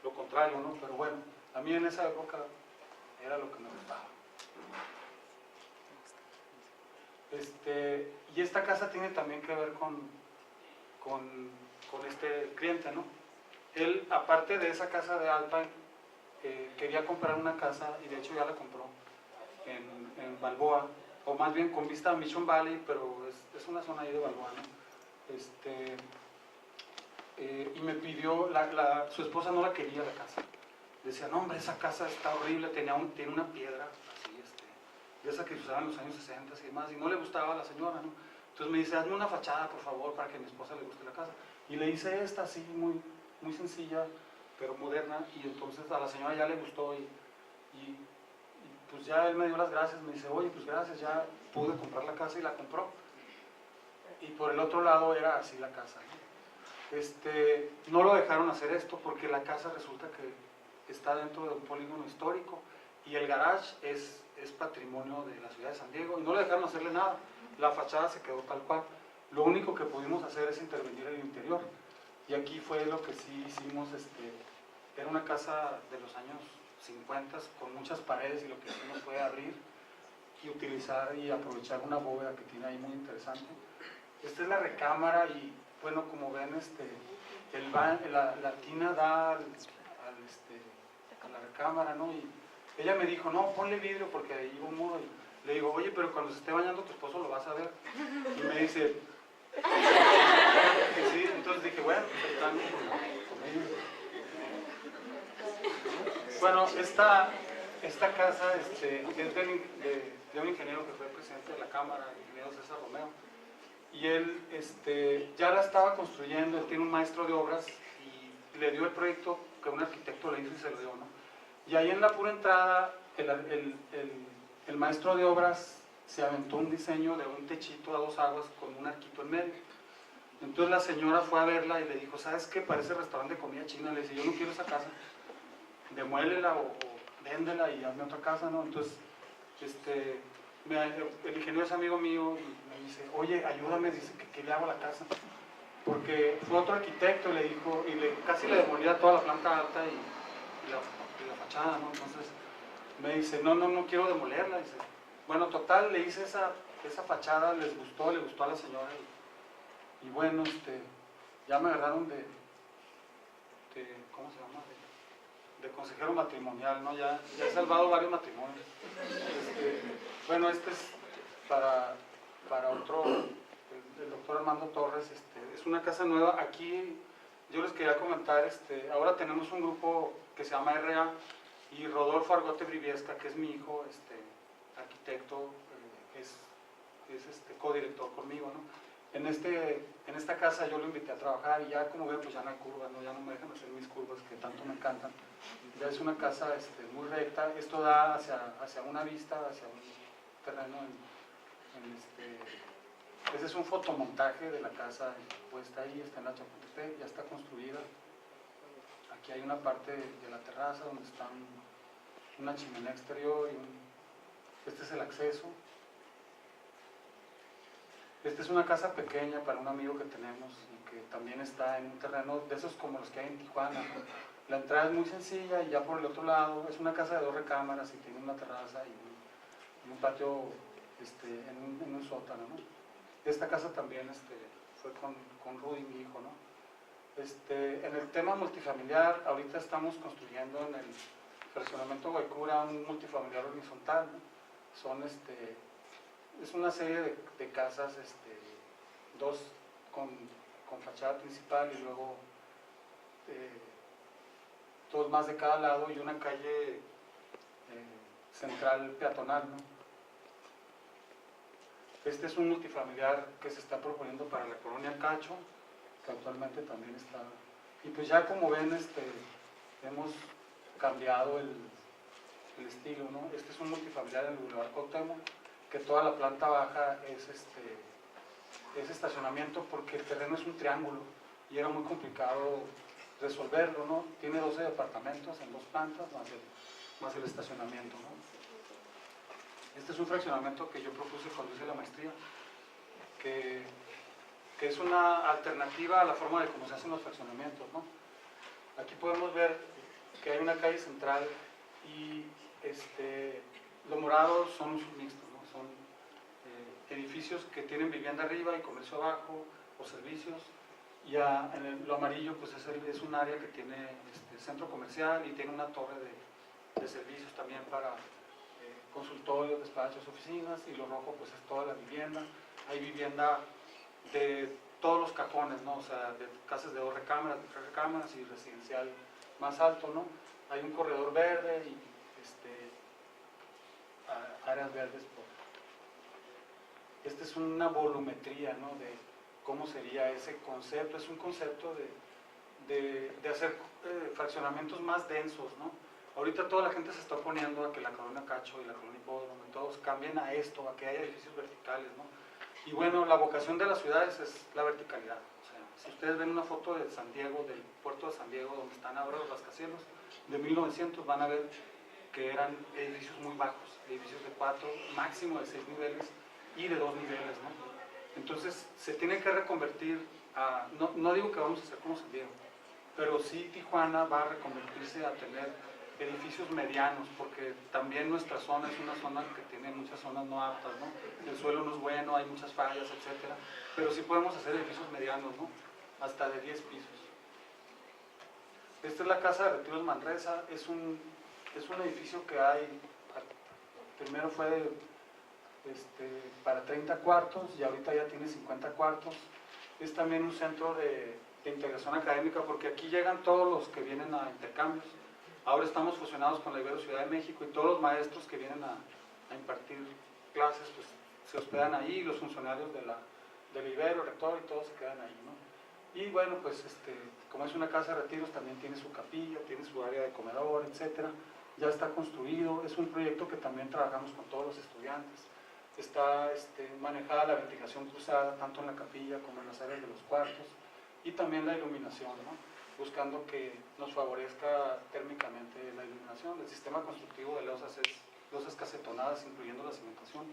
lo contrario, ¿no? Pero bueno, a mí en esa época era lo que me gustaba. Y esta casa tiene también que ver con este cliente, ¿no? Él, aparte de esa casa de Alpine, quería comprar una casa, y de hecho ya la compró, en Balboa, o más bien con vista a Mission Valley, pero es una zona ahí de Balboa, ¿no? Y me pidió, su esposa no la quería la casa. Decía, no hombre, esa casa está horrible, tiene una piedra así, de esa que se usaba en los años 60 y demás, y no le gustaba a la señora, ¿no? Entonces me dice, hazme una fachada, por favor, para que a mi esposa le guste la casa. Y le hice esta así, muy, muy sencilla, pero moderna, y entonces a la señora ya le gustó, y pues ya él me dio las gracias, me dice, oye, pues gracias, ya pude comprar la casa, y la compró. Y por el otro lado era así la casa, ¿no? No lo dejaron hacer esto porque la casa resulta que está dentro de un polígono histórico y el garage es patrimonio de la ciudad de San Diego, y no le dejaron hacerle nada. La fachada se quedó tal cual. Lo único que pudimos hacer es intervenir en el interior, y aquí fue lo que sí hicimos. Era una casa de los años 50 con muchas paredes, y lo que hicimos fue abrir y utilizar y aprovechar una bóveda que tiene ahí muy interesante. Esta es la recámara, y bueno, como ven, la tina da a la recámara, ¿no? Y ella me dijo, no, ponle vidrio porque ahí iba un muro. Y le digo, oye, pero cuando se esté bañando tu esposo lo vas a ver. Y me dice, que sí. Entonces dije, bueno, pues están conmigo. Bueno, esta casa es de un ingeniero que fue presidente de la Cámara, el ingeniero César Romeo. Y él ya la estaba construyendo. Él tiene un maestro de obras y le dio el proyecto que un arquitecto le hizo y se lo dio, ¿no? Y ahí en la pura entrada el maestro de obras se aventó un diseño de un techito a dos aguas con un arquito en medio. Entonces la señora fue a verla y le dijo, ¿sabes qué? Parece restaurante de comida china. Le dice, yo no quiero esa casa, demuélela o véndela y hazme otra casa, ¿no? Entonces el ingeniero es amigo mío y me dice, oye, ayúdame, dice, ¿qué le hago a la casa? Porque fue otro arquitecto y le dijo, casi le demolía toda la planta alta y la fachada, ¿no? Entonces me dice, no quiero demolerla. Dice, bueno, total, le hice esa fachada, le gustó a la señora, y bueno, ya me agarraron de ¿cómo se llama? De consejero matrimonial, ¿no? Ya he salvado varios matrimonios. Bueno, es para otro, el doctor Armando Torres. Es una casa nueva. Aquí yo les quería comentar, ahora tenemos un grupo que se llama RA, y Rodolfo Argote Briviesca, que es mi hijo, arquitecto, es codirector conmigo, ¿no? En esta casa yo lo invité a trabajar, y ya como ven, pues ya no hay curvas, ¿no? Ya no me dejan hacer mis curvas que tanto me encantan. Ya es una casa muy recta. Esto da hacia una vista, hacia un terreno ese es un fotomontaje de la casa puesta ahí, está en la Chapultepec, ya está construida. Aquí hay una parte de la terraza donde está una chimenea exterior este es el acceso. Esta es una casa pequeña para un amigo que tenemos, y que también está en un terreno de esos como los que hay en Tijuana, ¿no? La entrada es muy sencilla, y ya por el otro lado es una casa de 2 recámaras y tiene una terraza un patio en un sótano, ¿no? Esta casa también fue con Rudy, mi hijo, ¿no? En el tema multifamiliar, ahorita estamos construyendo en el fraccionamiento Guaycura un multifamiliar horizontal, ¿no? Es una serie de casas, dos con fachada principal y luego dos más de cada lado y una calle central peatonal, ¿no? Este es un multifamiliar que se está proponiendo para la colonia Cacho, que actualmente también está. Y pues ya como ven, hemos cambiado el estilo, ¿no? Este es un multifamiliar en el Boulevard Cuauhtémoc, que toda la planta baja es estacionamiento porque el terreno es un triángulo y era muy complicado resolverlo, ¿no? Tiene 12 departamentos en 2 plantas más el estacionamiento, ¿no? Este es un fraccionamiento que yo propuse cuando hice la maestría, que es una alternativa a la forma de cómo se hacen los fraccionamientos, ¿no? Aquí podemos ver que hay una calle central y lo morado son usos mixtos, ¿no? Son edificios que tienen vivienda arriba y comercio abajo o servicios, y lo amarillo pues es un área que tiene centro comercial y tiene una torre de servicios también para consultorios, despachos, oficinas, y lo rojo pues es toda la vivienda. Hay vivienda de todos los cajones, ¿no? O sea, de casas de 2 recámaras, de 3 recámaras y residencial más alto, ¿no? Hay un corredor verde y áreas verdes. Esta es una volumetría, ¿no? De cómo sería ese concepto. Es un concepto de hacer fraccionamientos más densos, ¿no? Ahorita toda la gente se está oponiendo a que la colonia Cacho y la colonia Hipódromo todos cambien a esto, a que haya edificios verticales, ¿no? Y bueno, la vocación de las ciudades es la verticalidad. O sea, si ustedes ven una foto de San Diego, del puerto de San Diego, donde están ahora los rascacielos, de 1900, van a ver que eran edificios muy bajos, edificios de 4, máximo de 6 niveles y de 2 niveles, ¿no? Entonces, se tiene que reconvertir a, no digo que vamos a hacer como San Diego, pero sí Tijuana va a reconvertirse a tener edificios medianos, porque también nuestra zona es una zona que tiene muchas zonas no aptas, ¿no? El suelo no es bueno, hay muchas fallas, etcétera, pero sí podemos hacer edificios medianos, ¿no? Hasta de 10 pisos. Esta es la Casa de Retiros Manresa, es un edificio que hay, primero fue para 30 cuartos y ahorita ya tiene 50 cuartos. Es también un centro de integración académica, porque aquí llegan todos los que vienen a intercambios. Ahora estamos fusionados con la Ibero Ciudad de México y todos los maestros que vienen a impartir clases pues, se hospedan ahí, los funcionarios del Ibero, el rector y todos se quedan ahí, ¿no? Y bueno, pues como es una casa de retiros, también tiene su capilla, tiene su área de comedor, etcétera. Ya está construido, es un proyecto que también trabajamos con todos los estudiantes. Está manejada la ventilación cruzada, tanto en la capilla como en las áreas de los cuartos, y también la iluminación, ¿no? Buscando que nos favorezca térmicamente la iluminación. El sistema constructivo de losas es losas casetonadas, incluyendo la cimentación,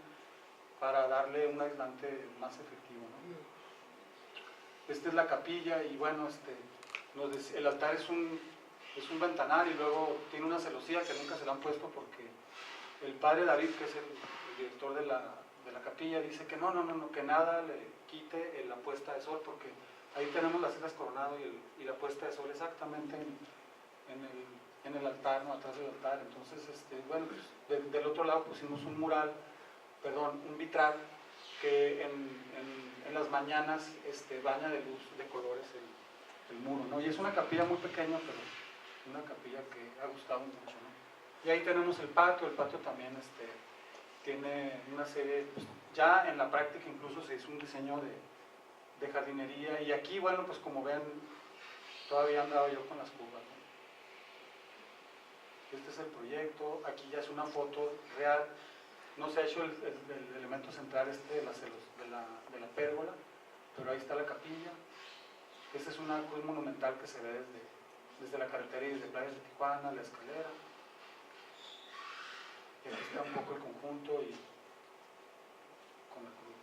para darle un aislante más efectivo, ¿no? Esta es la capilla y bueno, el altar es un ventanal y luego tiene una celosía que nunca se la han puesto porque el padre David, que es el director de la capilla, dice que no, que nada le quite la puesta de sol, porque ahí tenemos las Islas Coronado y la puesta de sol exactamente en el altar, ¿no? Atrás del altar. Entonces, bueno, pues, del otro lado pusimos un vitral que en las mañanas baña de luz, de colores el muro, ¿no? Y es una capilla muy pequeña, pero una capilla que ha gustado mucho, ¿no? Y ahí tenemos el patio también tiene una serie, pues, ya en la práctica incluso se hizo un diseño de jardinería, y aquí, bueno, pues como ven, todavía andaba yo con las cubas, ¿no? Este es el proyecto, aquí ya es una foto real, no se ha hecho el elemento central de la pérgola, pero ahí está la capilla. Esta es una cruz monumental que se ve desde la carretera y desde Playas de Tijuana, la escalera. Y aquí está un poco el conjunto y con la cruz.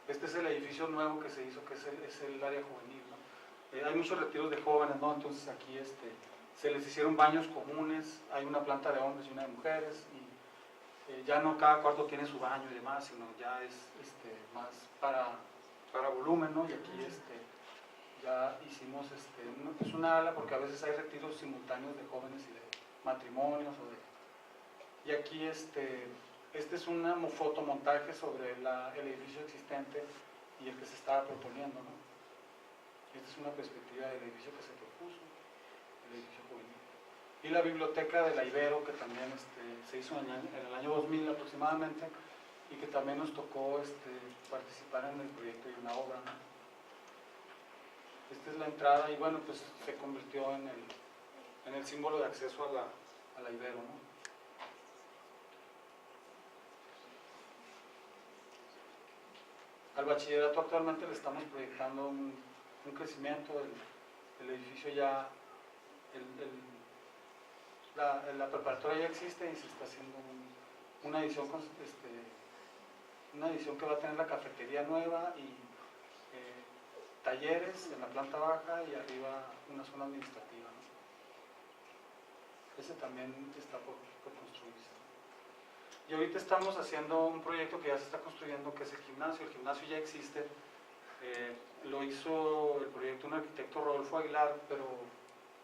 Este es el edificio nuevo que se hizo, que es el área juvenil, ¿no? Hay muchos retiros de jóvenes, ¿no? Entonces aquí se les hicieron baños comunes, hay una planta de hombres y una de mujeres, Ya no cada cuarto tiene su baño y demás, sino ya es más para volumen, ¿no? Y aquí ya hicimos pues una ala, porque a veces hay retiros simultáneos de jóvenes y de matrimonios. Y aquí este es un fotomontaje sobre el edificio existente y el que se estaba proponiendo, ¿no? Esta es una perspectiva del edificio que se propuso, el edificio juvenil. Y la biblioteca de la Ibero, que también se hizo en el año 2000 aproximadamente, y que también nos tocó participar en el proyecto y una obra, ¿no? Esta es la entrada y bueno, pues se convirtió en el símbolo de acceso a la Ibero, ¿no? Al bachillerato actualmente le estamos proyectando un crecimiento, el edificio ya, la preparatoria ya existe y se está haciendo una edición que va a tener la cafetería nueva y talleres en la planta baja y arriba una zona administrativa, ¿no? Ese también está por construirse. Y ahorita estamos haciendo un proyecto que ya se está construyendo, que es el gimnasio. El gimnasio ya existe, lo hizo el proyecto un arquitecto, Rodolfo Aguilar, pero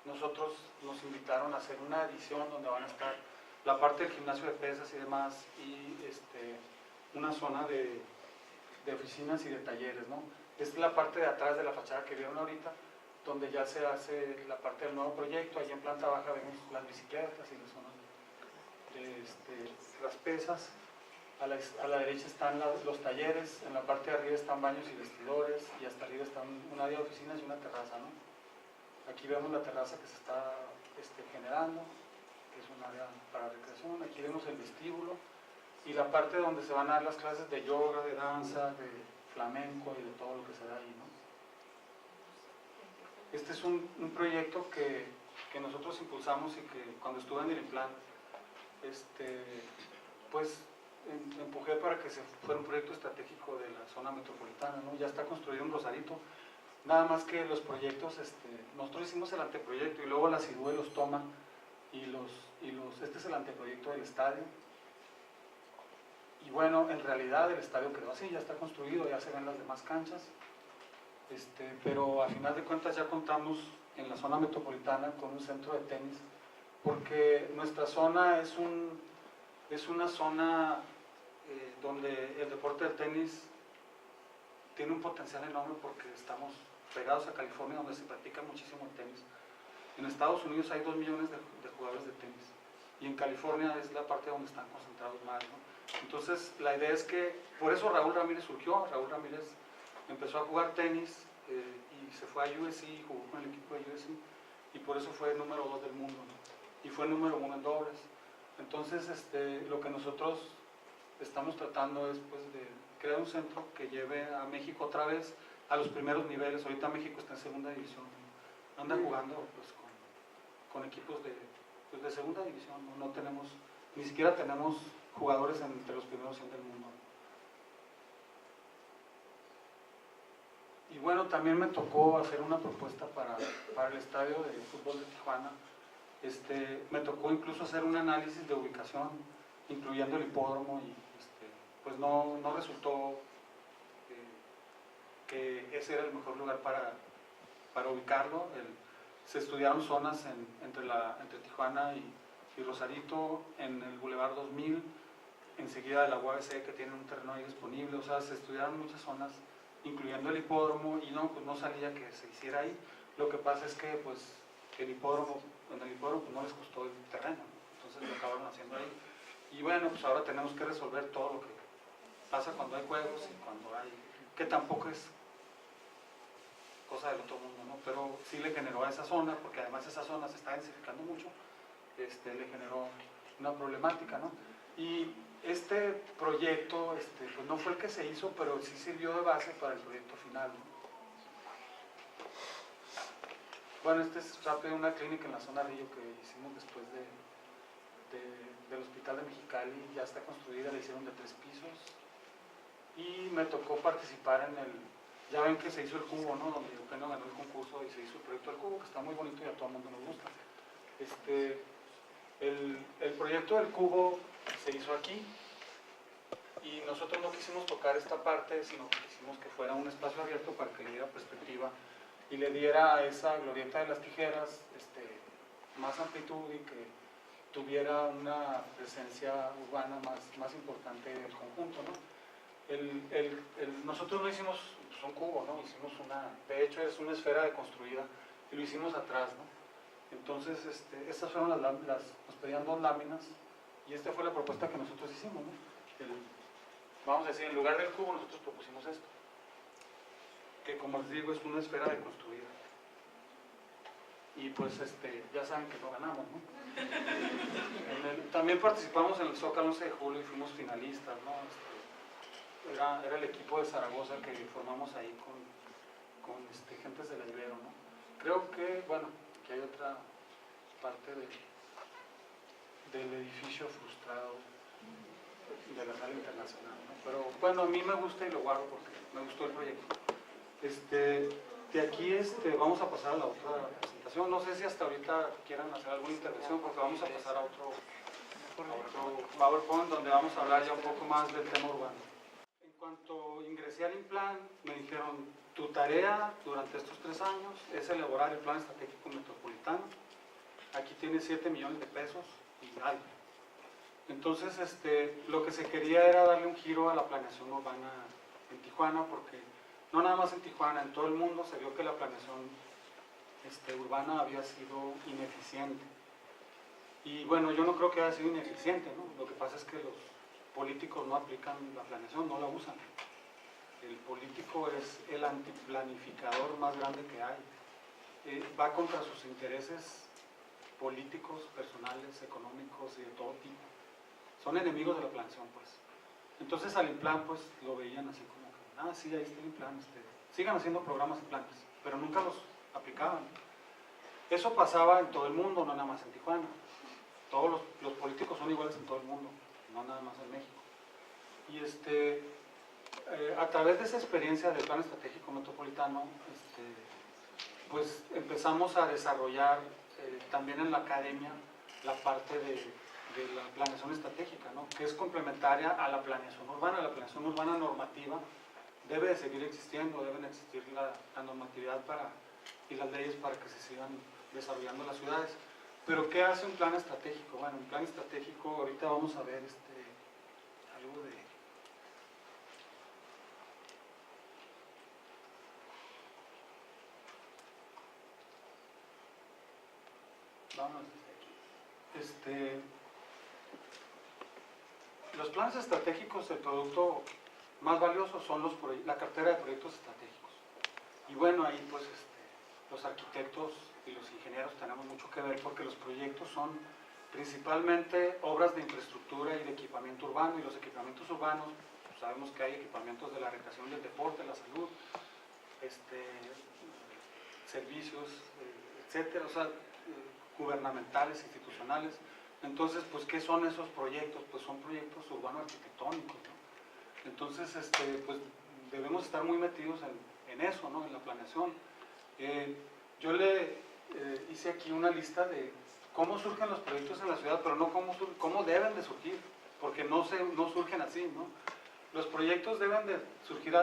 nosotros nos invitaron a hacer una edición donde van a estar la parte del gimnasio de pesas y demás, y una zona de oficinas y de talleres, ¿no? Esta es la parte de atrás de la fachada que vieron ahorita, donde ya se hace la parte del nuevo proyecto. Allí en planta baja vemos las bicicletas y las zonas las pesas. A la derecha están los talleres, en la parte de arriba están baños y vestidores, y hasta arriba está un área de oficinas y una terraza, ¿no? Aquí vemos la terraza que se está generando, que es un área para recreación. Aquí vemos el vestíbulo y la parte donde se van a dar las clases de yoga, de danza, de flamenco y de todo lo que se da ahí, ¿no? Este es un proyecto que nosotros impulsamos y que cuando estuve en el IMPLAN, pues empujé para que fuera un proyecto estratégico de la zona metropolitana, ¿no? Ya está construido en Rosarito, nada más que los proyectos, nosotros hicimos el anteproyecto y luego la CIDUE los toma y este es el anteproyecto del estadio. Y bueno, en realidad el estadio quedó así, ya está construido, ya se ven las demás canchas, pero a final de cuentas ya contamos en la zona metropolitana con un centro de tenis, porque nuestra zona es una zona donde el deporte del tenis tiene un potencial enorme, porque estamos pegados a California, donde se practica muchísimo el tenis. En Estados Unidos hay 2 millones de jugadores de tenis, y en California es la parte donde están concentrados más, ¿no? Entonces la idea es que, por eso Raúl Ramírez surgió. Raúl Ramírez empezó a jugar tenis y se fue a USC, jugó con el equipo de USC, y por eso fue el número 2 del mundo, ¿no? Y fue el número 1 en dobles. Entonces lo que nosotros estamos tratando es pues de crear un centro que lleve a México otra vez a los primeros niveles. Ahorita México está en segunda división, ¿no? Anda jugando pues con equipos de segunda división, ¿no? No tenemos, ni siquiera tenemos jugadores entre los primeros 100 del mundo. Y bueno, también me tocó hacer una propuesta para el estadio de fútbol de Tijuana. Me tocó incluso hacer un análisis de ubicación, incluyendo el hipódromo, y pues no resultó que ese era el mejor lugar para ubicarlo. Se estudiaron zonas entre Tijuana y Rosarito, en el Boulevard 2000, enseguida de la UABC, que tiene un terreno ahí disponible. O sea, se estudiaron muchas zonas, incluyendo el hipódromo, y pues no salía que se hiciera ahí. Lo que pasa es que pues en el hipódromo pues no les costó el terreno, ¿no? Entonces lo acabaron haciendo ahí. Y bueno, pues ahora tenemos que resolver todo lo que pasa cuando hay juegos y cuando hay, que tampoco es cosa del otro mundo, ¿no? Pero sí le generó a esa zona, porque además esa zona se está densificando mucho, le generó una problemática, ¿no? Y este proyecto pues no fue el que se hizo, pero sí sirvió de base para el proyecto final, ¿no? Bueno, es rápido una clínica en la zona Río que hicimos después del hospital de Mexicali. Ya está construida, la hicieron de 3 pisos, y me tocó participar ya ven que se hizo el cubo, ¿no? Donde Eugenio ganó el concurso y se hizo el proyecto del cubo, que está muy bonito y a todo el mundo nos gusta. El proyecto del cubo se hizo aquí. Y nosotros no quisimos tocar esta parte, sino que quisimos que fuera un espacio abierto para que le diera perspectiva y le diera a esa glorieta de las tijeras más amplitud y que tuviera una presencia urbana más importante del conjunto, ¿no? Nosotros no hicimos un cubo, ¿no? Hicimos de hecho es una esfera deconstruida y lo hicimos atrás, ¿no? Entonces, estas fueron nos pedían 2 láminas y esta fue la propuesta que nosotros hicimos, ¿no? Vamos a decir, en lugar del cubo nosotros propusimos esto, que como les digo es una esfera deconstruida. Y pues ya saben que no ganamos, ¿no? También participamos en el Zócalo 11 de julio y fuimos finalistas, ¿no? Era el equipo de Zaragoza que formamos ahí con gentes de la Ibero, ¿no? Creo que, bueno, que hay otra parte del edificio frustrado de la sala internacional, ¿no? Pero bueno, a mí me gusta y lo guardo porque me gustó el proyecto. De aquí vamos a pasar a la otra presentación. No sé si hasta ahorita quieran hacer alguna intervención porque vamos a pasar a otro PowerPoint donde vamos a hablar ya un poco más del tema urbano. En cuanto ingresé al INPLAN, me dijeron, tu tarea durante estos 3 años es elaborar el Plan Estratégico Metropolitano. Aquí tienes 7 millones de pesos y algo. Entonces, lo que se quería era darle un giro a la planeación urbana en Tijuana, porque no nada más en Tijuana, en todo el mundo se vio que la planeación urbana había sido ineficiente. Y bueno, yo no creo que haya sido ineficiente, ¿no? Lo que pasa es que los políticos no aplican la planeación, no la usan. El político es el antiplanificador más grande que hay. Va contra sus intereses políticos, personales, económicos y de todo tipo. Son enemigos de la planeación, pues. Entonces al INPLAN, pues, lo veían así como que, sí, ahí está el INPLAN, sigan haciendo programas y planes, pero nunca los aplicaban. Eso pasaba en todo el mundo, no nada más en Tijuana. Todos los políticos son iguales en todo el mundo, no nada más en México. Y a través de esa experiencia del Plan Estratégico Metropolitano, pues empezamos a desarrollar también en la academia la parte de la planeación estratégica, ¿no? Que es complementaria a la planeación urbana. La planeación urbana normativa debe de seguir existiendo, deben existir la normatividad y las leyes para que se sigan desarrollando las ciudades. Pero ¿qué hace un plan estratégico? Bueno, un plan estratégico, ahorita vamos a ver algo de... Vamos desde aquí. Los planes estratégicos, el producto más valioso son la cartera de proyectos estratégicos. Y bueno, ahí pues los arquitectos y los ingenieros tenemos mucho que ver porque los proyectos son principalmente obras de infraestructura y de equipamiento urbano, y los equipamientos urbanos, pues sabemos que hay equipamientos de la recreación y el deporte, la salud, servicios, etcétera, o sea, gubernamentales, institucionales. Entonces, pues, ¿qué son esos proyectos? Pues son proyectos urbano-arquitectónicos, ¿no? Entonces, pues, debemos estar muy metidos en eso, ¿no? En la planeación. Yo le hice aquí una lista de cómo surgen los proyectos en la ciudad, pero no cómo deben de surgir, porque no surgen así, ¿no? Los proyectos deben de surgir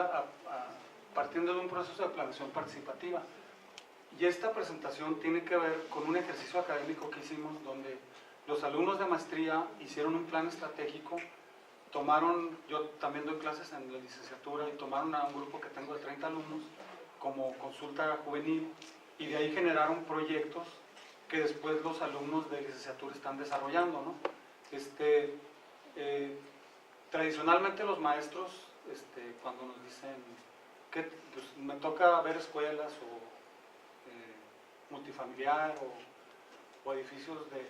partiendo de un proceso de planeación participativa. Y esta presentación tiene que ver con un ejercicio académico que hicimos donde los alumnos de maestría hicieron un plan estratégico, yo también doy clases en la licenciatura, y tomaron a un grupo que tengo de 30 alumnos como consulta juvenil, y de ahí generaron proyectos que después los alumnos de licenciatura están desarrollando, ¿no? Tradicionalmente los maestros, cuando nos dicen que pues, me toca ver escuelas o multifamiliar o edificios de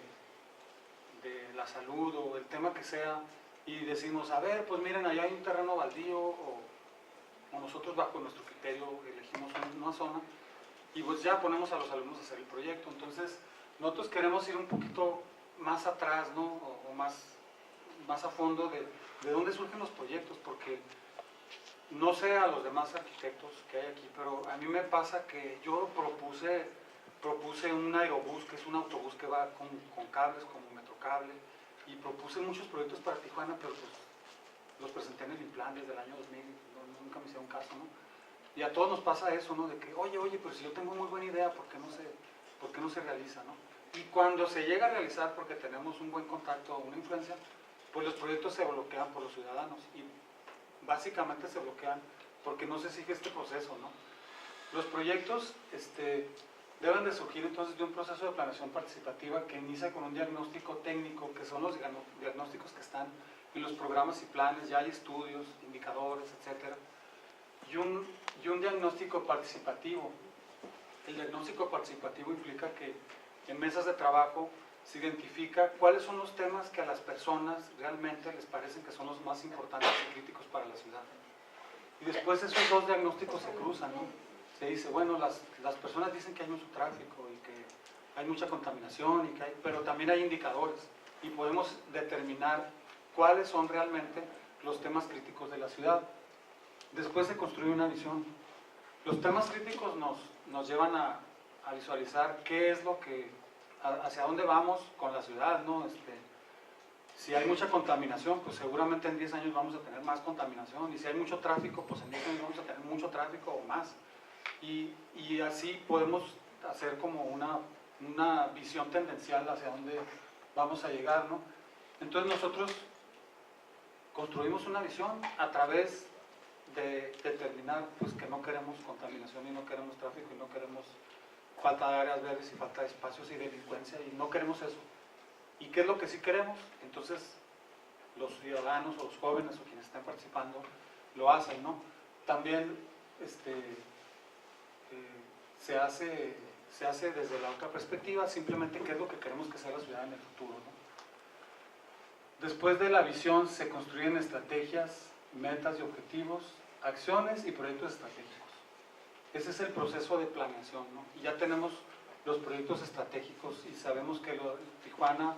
la salud o el tema que sea, y decimos, a ver, pues miren, allá hay un terreno baldío, o nosotros bajo nuestro criterio elegimos una zona, y pues ya ponemos a los alumnos a hacer el proyecto. Entonces nosotros queremos ir un poquito más atrás, ¿no? o más a fondo de dónde surgen los proyectos, porque no sé a los demás arquitectos que hay aquí, pero a mí me pasa que yo propuse un aerobús, que es un autobús que va con cables como Metrocable, y propuse muchos proyectos para Tijuana, pero pues los presenté en el Implan desde el año 2000, nunca me hicieron caso, ¿no? Y a todos nos pasa eso, ¿no? De que, oye, pero si yo tengo muy buena idea, ¿por qué no se realiza, no? Y cuando se llega a realizar, porque tenemos un buen contacto, una influencia, pues los proyectos se bloquean por los ciudadanos y básicamente se bloquean porque no se sigue este proceso, ¿no? Los proyectos deben de surgir entonces de un proceso de planeación participativa que inicia con un diagnóstico técnico, que son los diagnósticos que están en los programas y planes, ya hay estudios, indicadores, etcétera, y un diagnóstico participativo. El diagnóstico participativo implica que en mesas de trabajo se identifica cuáles son los temas que a las personas realmente les parecen que son los más importantes y críticos para la ciudad. Y después esos dos diagnósticos se cruzan, ¿no? Se dice, bueno, las personas dicen que hay mucho tráfico y que hay mucha contaminación, pero también hay indicadores y podemos determinar cuáles son realmente los temas críticos de la ciudad. Después se construye una visión. Los temas críticos nos llevan a visualizar qué es lo que, hacia dónde vamos con la ciudad, ¿no? Si hay mucha contaminación, pues seguramente en 10 años vamos a tener más contaminación, y si hay mucho tráfico, pues en 10 años vamos a tener mucho tráfico o más. Y así podemos hacer como una visión tendencial hacia dónde vamos a llegar, ¿no? Entonces nosotros construimos una visión a través de determinar pues, que no queremos contaminación y no queremos tráfico y no queremos falta de áreas verdes y falta de espacios y delincuencia, y no queremos eso. ¿Y qué es lo que sí queremos? Entonces los ciudadanos o los jóvenes o quienes estén participando lo hacen, ¿no? También se hace desde la otra perspectiva, simplemente qué es lo que queremos que sea la ciudad en el futuro, ¿no? Después de la visión se construyen estrategias, metas y objetivos, acciones y proyectos estratégicos. Ese es el proceso de planeación, ¿no? Y ya tenemos los proyectos estratégicos y sabemos que Tijuana,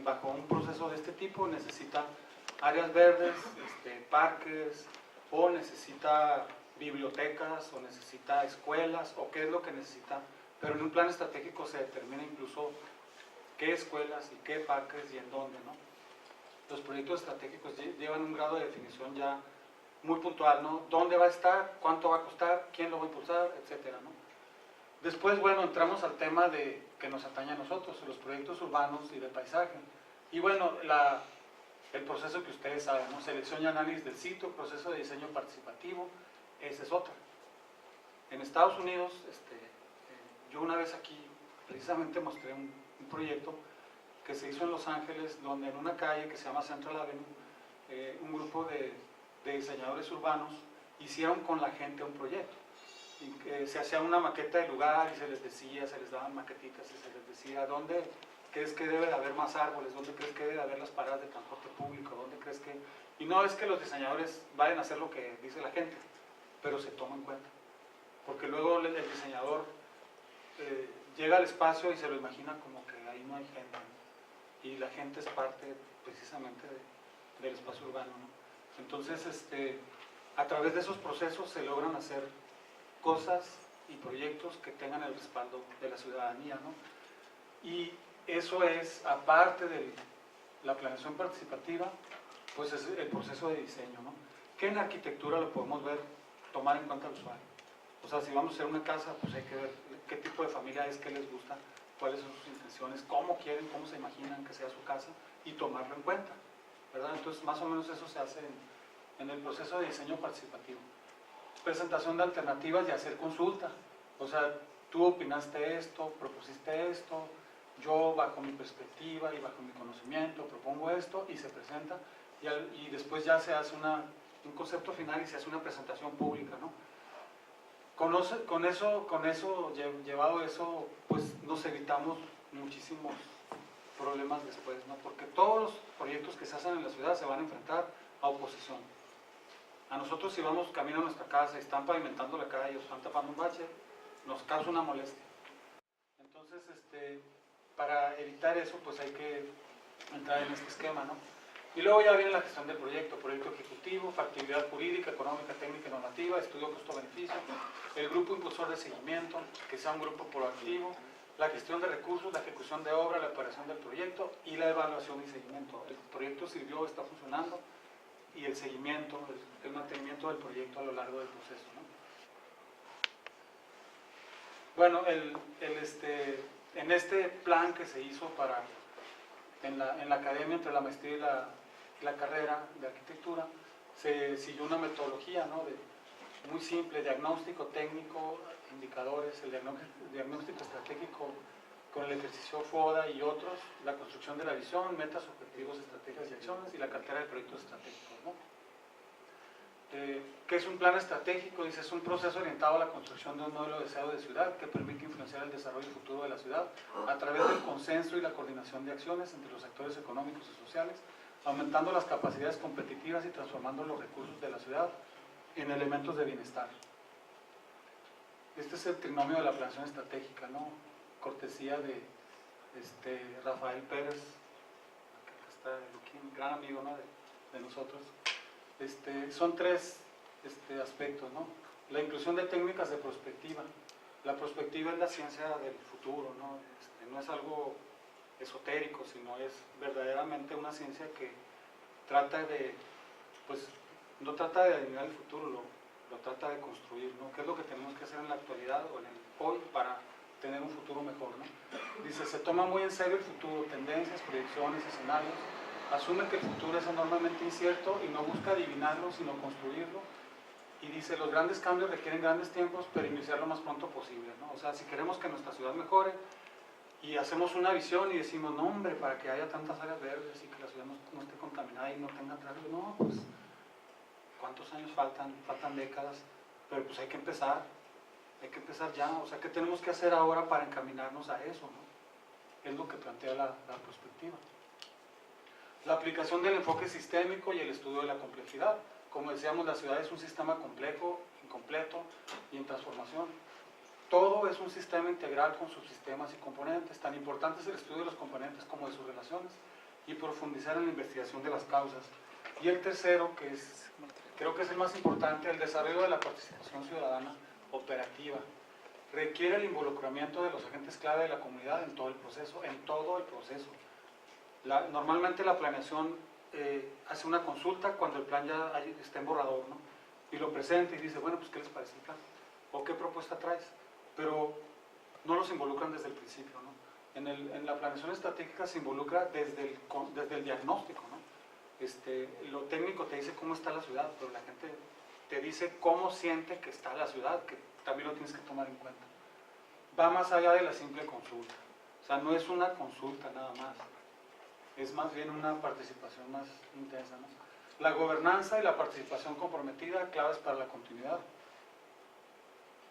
bajo un proceso de este tipo, necesita áreas verdes, parques, o necesita bibliotecas, o necesita escuelas, o qué es lo que necesita, pero en un plan estratégico se determina incluso qué escuelas y qué parques y en dónde, ¿no? Los proyectos estratégicos llevan un grado de definición ya muy puntual, ¿no? ¿Dónde va a estar? ¿Cuánto va a costar? ¿Quién lo va a impulsar? Etcétera, ¿no? Después, bueno, entramos al tema que nos atañe a nosotros, los proyectos urbanos y de paisaje. Y bueno, el proceso que ustedes saben, ¿no? Selección y análisis del sitio, proceso de diseño participativo, esa es otra. En Estados Unidos, yo una vez aquí precisamente mostré un proyecto que se hizo en Los Ángeles, donde en una calle que se llama Central Avenue, un grupo de diseñadores urbanos hicieron con la gente un proyecto. Y que se hacía una maqueta del lugar y se les decía, se les daban maquetitas y se les decía dónde crees que debe de haber más árboles, dónde crees que debe de haber las paradas de transporte público, dónde crees que... Y no es que los diseñadores vayan a hacer lo que dice la gente, pero se toma en cuenta. Porque luego el diseñador llega al espacio y se lo imagina como que ahí no hay gente, ¿no? Y la gente es parte precisamente del espacio urbano, ¿no? Entonces, a través de esos procesos se logran hacer cosas y proyectos que tengan el respaldo de la ciudadanía, ¿no? Y eso es, aparte de la planeación participativa, pues es el proceso de diseño, ¿no? Que en arquitectura lo podemos ver, tomar en cuenta al usuario. O sea, si vamos a hacer una casa, pues hay que ver qué tipo de familia es, qué les gusta, cuáles son sus intenciones, cómo quieren, cómo se imaginan que sea su casa, y tomarlo en cuenta, ¿verdad? Entonces, más o menos eso se hace en el proceso de diseño participativo. Presentación de alternativas y hacer consulta. O sea, tú opinaste esto, propusiste esto, yo bajo mi perspectiva y bajo mi conocimiento propongo esto, y se presenta, y después ya se hace un concepto final y se hace una presentación pública, ¿no? Con eso, llevado eso, pues nos evitamos muchísimos problemas después, ¿no? Porque todos los proyectos que se hacen en la ciudad se van a enfrentar a oposición. A nosotros, si vamos camino a nuestra casa y están pavimentando la calle o están tapando un bache, nos causa una molestia. Entonces, para evitar eso, pues hay que entrar en este esquema, ¿no? Y luego ya viene la gestión del proyecto ejecutivo, factibilidad jurídica, económica, técnica y normativa, estudio costo-beneficio, el grupo impulsor de seguimiento, que sea un grupo proactivo, la gestión de recursos, la ejecución de obra, la operación del proyecto y la evaluación y seguimiento. El proyecto sirvió, está funcionando, y el seguimiento, el mantenimiento del proyecto a lo largo del proceso, ¿no? Bueno, en este plan que se hizo en la academia entre la maestría y la carrera de arquitectura, se siguió una metodología, ¿no?, muy simple: diagnóstico técnico, indicadores, el diagnóstico estratégico con el ejercicio FODA y otros, la construcción de la visión, metas, objetivos, estrategias y acciones, y la cartera de proyectos estratégicos, ¿no? ¿Qué es un plan estratégico? Dice, es un proceso orientado a la construcción de un modelo deseado de ciudad que permite influenciar el desarrollo futuro de la ciudad a través del consenso y la coordinación de acciones entre los actores económicos y sociales, aumentando las capacidades competitivas y transformando los recursos de la ciudad en elementos de bienestar. Este es el trinomio de la planeación estratégica, ¿no?, cortesía de Rafael Pérez, que está aquí, un gran amigo, ¿no?, de nosotros. Son tres aspectos, ¿no? La inclusión de técnicas de prospectiva. La prospectiva es la ciencia del futuro, ¿no? No es algo esotérico, sino es verdaderamente una ciencia que trata de, pues, no trata de adivinar el futuro, lo trata de construir, ¿no? ¿Qué es lo que tenemos que hacer en la actualidad o en el hoy para tener un futuro mejor, ¿no? Dice, se toma muy en serio el futuro, tendencias, proyecciones, escenarios, asume que el futuro es enormemente incierto y no busca adivinarlo, sino construirlo. Y dice, los grandes cambios requieren grandes tiempos, pero iniciar lo más pronto posible, ¿no? O sea, si queremos que nuestra ciudad mejore y hacemos una visión y decimos, no hombre, para que haya tantas áreas verdes y que la ciudad no esté contaminada y no tenga tráfico, no, pues, ¿cuántos años faltan? Faltan décadas, pero pues hay que empezar ya. O sea, ¿qué tenemos que hacer ahora para encaminarnos a eso, ¿no? Es lo que plantea la perspectiva. La aplicación del enfoque sistémico y el estudio de la complejidad. Como decíamos, la ciudad es un sistema complejo, incompleto y en transformación. Todo es un sistema integral con subsistemas y componentes. Tan importante es el estudio de los componentes como de sus relaciones y profundizar en la investigación de las causas. Y el tercero, que creo que es el más importante, el desarrollo de la participación ciudadana operativa. Requiere el involucramiento de los agentes clave de la comunidad en todo el proceso, Normalmente la planeación hace una consulta cuando el plan ya está en borrador, ¿no? Y lo presenta y dice, bueno, pues ¿qué les parece el plan? ¿O qué propuesta traes? Pero no los involucran desde el principio, ¿no? En la planeación estratégica se involucra desde el diagnóstico, ¿no? Lo técnico te dice cómo está la ciudad, pero la gente te dice cómo siente que está la ciudad, que también lo tienes que tomar en cuenta. Va más allá de la simple consulta. O sea, no es una consulta nada más. Es más bien una participación más intensa, ¿no? La gobernanza y la participación comprometida, claves para la continuidad.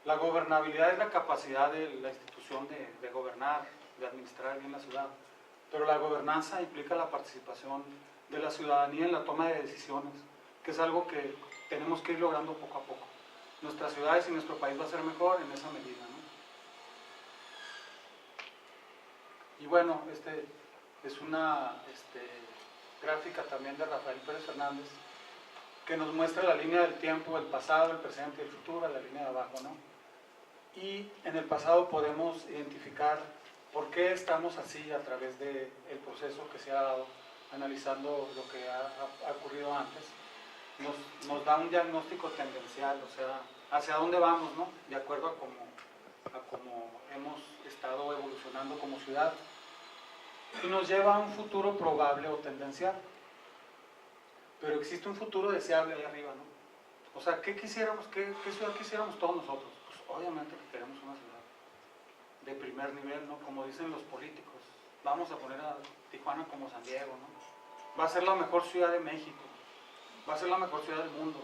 La gobernabilidad es la capacidad de la institución de gobernar, de administrar bien la ciudad. Pero la gobernanza implica la participación de la ciudadanía en la toma de decisiones, que es algo que tenemos que ir logrando poco a poco. Nuestras ciudades y nuestro país va a ser mejor en esa medida, ¿no? Y bueno, es una gráfica también de Rafael Pérez Fernández que nos muestra la línea del tiempo, el pasado, el presente y el futuro, la línea de abajo, ¿no? Y en el pasado podemos identificar por qué estamos así a través del proceso que se ha dado, analizando lo que ha ocurrido antes. Nos da un diagnóstico tendencial, o sea, hacia dónde vamos, ¿no? De acuerdo a cómo hemos estado evolucionando como ciudad. Y nos lleva a un futuro probable o tendencial. Pero existe un futuro deseable ahí arriba, ¿no? O sea, ¿qué quisiéramos, qué ciudad quisiéramos todos nosotros? Pues obviamente que queremos una ciudad de primer nivel, ¿no? Como dicen los políticos, vamos a poner a Tijuana como San Diego, ¿no? Va a ser la mejor ciudad de México, va a ser la mejor ciudad del mundo.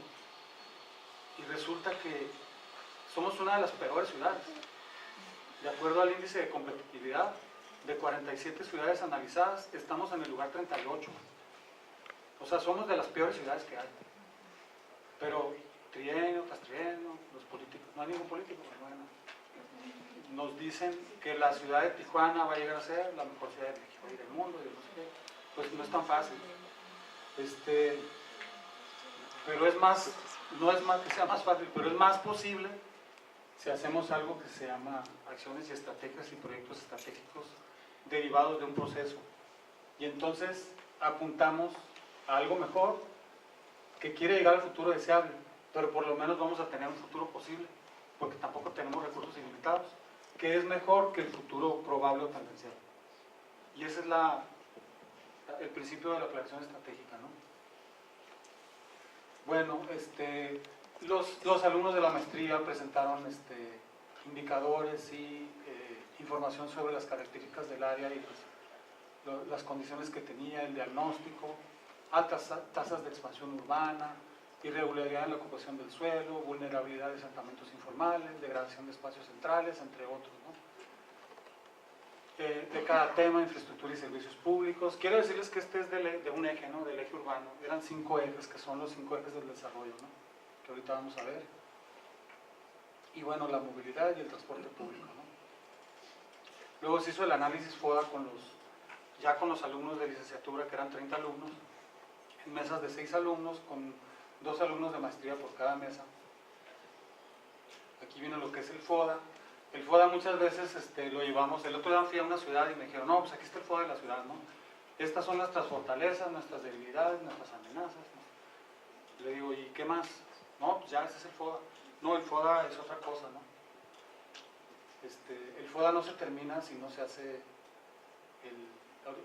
Y resulta que somos una de las peores ciudades. De acuerdo al índice de competitividad, de 47 ciudades analizadas, estamos en el lugar 38. O sea, somos de las peores ciudades que hay. Pero trienio tras trienio, los políticos, no hay ningún político, bueno, nos dicen que la ciudad de Tijuana va a llegar a ser la mejor ciudad de México y del mundo, y no sé qué. Pues no es tan fácil. Pero es más, no es más que sea más fácil, pero es más posible si hacemos algo que se llama acciones y estrategias y proyectos estratégicos derivados de un proceso. Y entonces apuntamos a algo mejor que quiere llegar al futuro deseable, pero por lo menos vamos a tener un futuro posible, porque tampoco tenemos recursos ilimitados, que es mejor que el futuro probable o tendencial. Y ese es el principio de la planeación estratégica, ¿no? Bueno, los alumnos de la maestría presentaron indicadores y información sobre las características del área y las condiciones que tenía, el diagnóstico, altas tasas de expansión urbana, irregularidad en la ocupación del suelo, vulnerabilidad de asentamientos informales, degradación de espacios centrales, entre otros, ¿no? De cada tema, infraestructura y servicios públicos. Quiero decirles que este es de un eje, ¿no? Del eje urbano. Eran 5 ejes, que son los 5 ejes del desarrollo, ¿no? Que ahorita vamos a ver. Y bueno, la movilidad y el transporte público, ¿no? Luego se hizo el análisis FODA ya con los alumnos de licenciatura, que eran 30 alumnos, en mesas de 6 alumnos, con 2 alumnos de maestría por cada mesa. Aquí viene lo que es el FODA. El FODA muchas veces lo llevamos. El otro día fui a una ciudad y me dijeron, no, pues aquí está el FODA de la ciudad, ¿no? Estas son nuestras fortalezas, nuestras debilidades, nuestras amenazas, ¿no? Le digo, ¿y qué más? No, pues ya ese es el FODA. No, el FODA es otra cosa, ¿no? El FODA no se termina si no se hace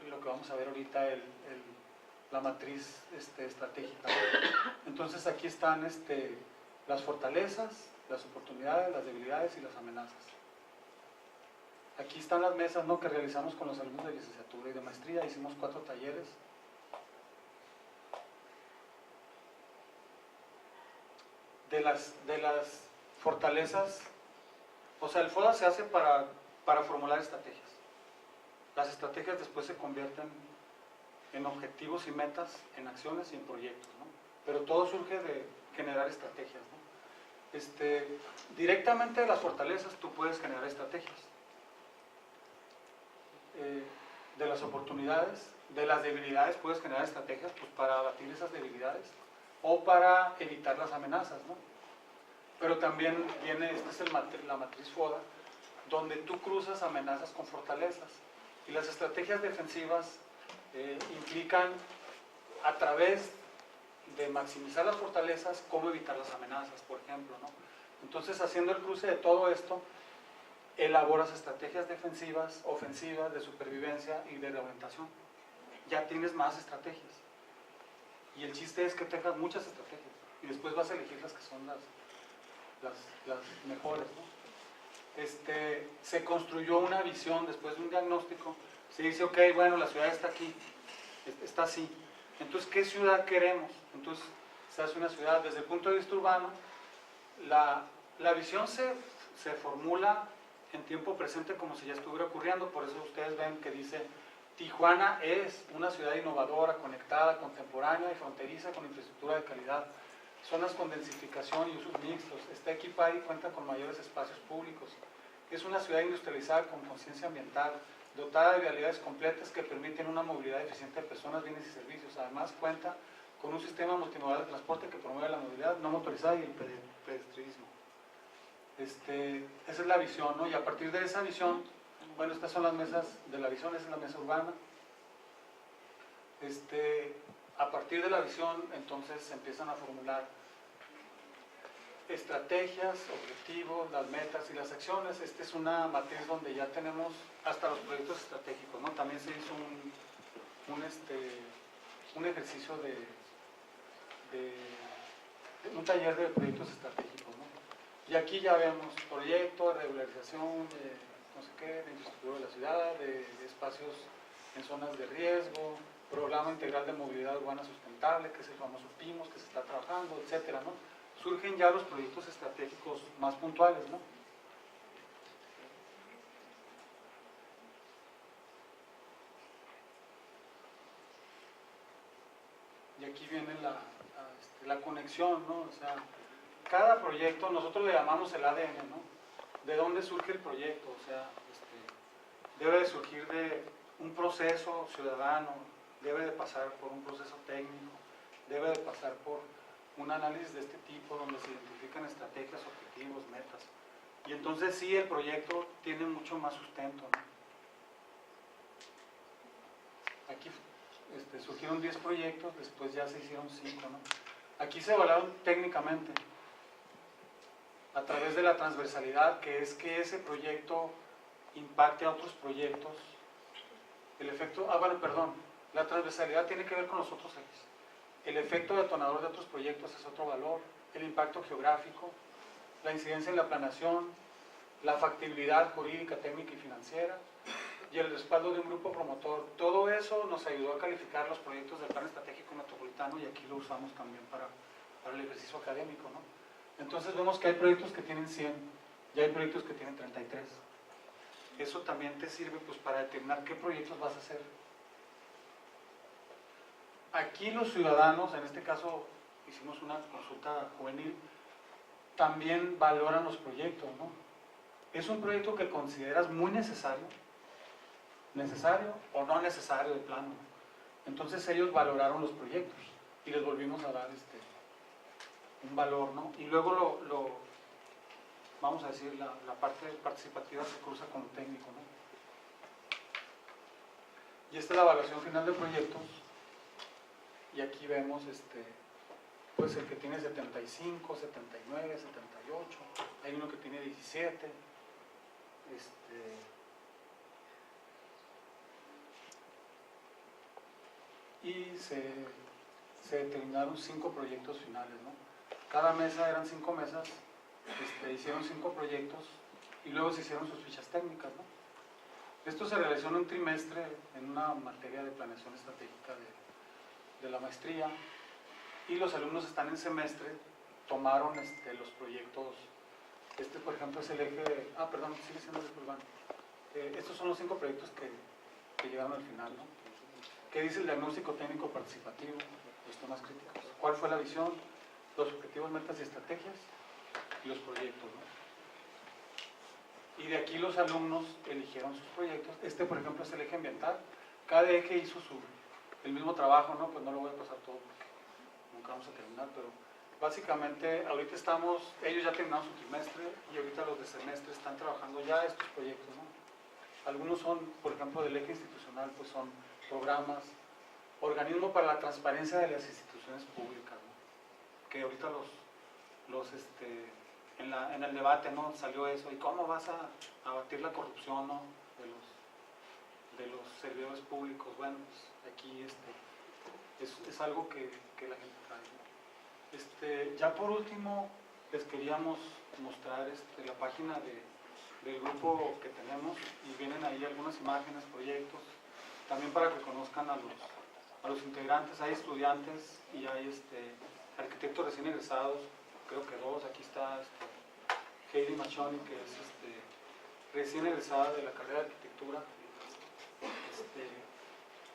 lo que vamos a ver ahorita, la matriz estratégica. Entonces aquí están las fortalezas, las oportunidades, las debilidades y las amenazas. Aquí están las mesas, ¿no?, que realizamos con los alumnos de licenciatura y de maestría. Hicimos 4 talleres. De las fortalezas, o sea, el FODA se hace para formular estrategias. Las estrategias después se convierten en objetivos y metas, en acciones y en proyectos, ¿no? Pero todo surge de generar estrategias, ¿no? Directamente de las fortalezas tú puedes generar estrategias. De las oportunidades, de las debilidades puedes generar estrategias, pues, para abatir esas debilidades o para evitar las amenazas, ¿no? Pero también viene, esta es la matriz FODA, donde tú cruzas amenazas con fortalezas. Y las estrategias defensivas implican, a través de maximizar las fortalezas, cómo evitar las amenazas, por ejemplo, ¿no? Entonces, haciendo el cruce de todo esto, elaboras estrategias defensivas, ofensivas, de supervivencia y de reorientación. Ya tienes más estrategias. Y el chiste es que tengas muchas estrategias. Y después vas a elegir las que son las mejores, ¿no? Se construyó una visión después de un diagnóstico. Se dice, ok, bueno, la ciudad está aquí, está así. Entonces, ¿qué ciudad queremos? Entonces, se hace una ciudad desde el punto de vista urbano. La visión se formula en tiempo presente como si ya estuviera ocurriendo. Por eso ustedes ven que dice, Tijuana es una ciudad innovadora, conectada, contemporánea y fronteriza con infraestructura de calidad, zonas con densificación y usos mixtos, está equipada y cuenta con mayores espacios públicos. Es una ciudad industrializada con conciencia ambiental, dotada de vialidades completas que permiten una movilidad eficiente de personas, bienes y servicios. Además cuenta con un sistema multimodal de transporte que promueve la movilidad no motorizada y el pedestrismo. Esa es la visión, ¿no? Y a partir de esa visión, bueno, estas son las mesas de la visión, esa es la mesa urbana. A partir de la visión, entonces se empiezan a formular estrategias, objetivos, las metas y las acciones. Esta es una matriz donde ya tenemos hasta los proyectos estratégicos, ¿no? También se hizo un ejercicio de un taller de proyectos estratégicos, ¿no? Y aquí ya vemos proyectos, regularización, de no sé qué, de infraestructura de la ciudad, de espacios en zonas de riesgo, programa integral de movilidad urbana sustentable, que es el famoso PIMOS, que se está trabajando, etcétera, ¿no? Surgen ya los proyectos estratégicos más puntuales, ¿no? Y aquí viene la conexión, ¿no? O sea, cada proyecto, nosotros le llamamos el ADN, ¿no? ¿De dónde surge el proyecto? O sea, debe de surgir de un proceso ciudadano, debe de pasar por un proceso técnico, debe de pasar por un análisis de este tipo donde se identifican estrategias, objetivos, metas. Y entonces sí, el proyecto tiene mucho más sustento, ¿no? Aquí surgieron 10 proyectos, después ya se hicieron 5, ¿no? Aquí se evaluaron técnicamente, a través de la transversalidad, que es que ese proyecto impacte a otros proyectos. El efecto, la transversalidad tiene que ver con los otros ejes. El efecto detonador de otros proyectos es otro valor, el impacto geográfico, la incidencia en la planeación, la factibilidad jurídica, técnica y financiera, y el respaldo de un grupo promotor. Todo eso nos ayudó a calificar los proyectos del Plan Estratégico Metropolitano, y aquí lo usamos también para el ejercicio académico, ¿no? Entonces vemos que hay proyectos que tienen 100 y hay proyectos que tienen 33. Eso también te sirve pues para determinar qué proyectos vas a hacer. Aquí los ciudadanos, en este caso hicimos una consulta juvenil, también valoran los proyectos, ¿no? ¿Es un proyecto que consideras muy necesario o no necesario de plano? Entonces ellos valoraron los proyectos y les volvimos a dar un valor, ¿no? Y luego vamos a decir, la parte participativa se cruza con lo técnico, ¿no? Y esta es la evaluación final de proyectos, y aquí vemos pues el que tiene 75, 79, 78, hay uno que tiene 17, y se determinaron 5 proyectos finales, ¿no? Cada mesa eran 5 mesas, hicieron 5 proyectos y luego se hicieron sus fichas técnicas, ¿no? Esto se realizó en un trimestre en una materia de planeación estratégica de la maestría, y los alumnos están en semestre, tomaron los proyectos. Por ejemplo es el eje, sigue siendo el urbano. Estos son los 5 proyectos que llegaron al final, ¿no? ¿Qué dice el diagnóstico técnico participativo? Los temas críticos. ¿Cuál fue la visión? Los objetivos, metas y estrategias, y los proyectos, ¿no? Y de aquí los alumnos eligieron sus proyectos. Por ejemplo es el eje ambiental. Cada eje hizo el mismo trabajo, ¿no? Pues no lo voy a pasar todo porque nunca vamos a terminar, pero básicamente ahorita ellos ya terminaron su trimestre, y ahorita los de semestre están trabajando ya estos proyectos, ¿no? Algunos son, por ejemplo, del eje institucional, pues son programas, organismo para la transparencia de las instituciones públicas, ¿no? Que ahorita en el debate, ¿no? Salió eso, ¿y cómo vas a abatir la corrupción, ¿no? de los servidores públicos? Bueno, pues aquí es algo que la gente trae, ¿no? Ya por último les queríamos mostrar la página del grupo que tenemos, y vienen ahí algunas imágenes, proyectos, también para que conozcan a los integrantes. Hay estudiantes y hay arquitectos recién egresados, creo que 2. Aquí está Heidi Machoni, que es recién egresada de la carrera de arquitectura.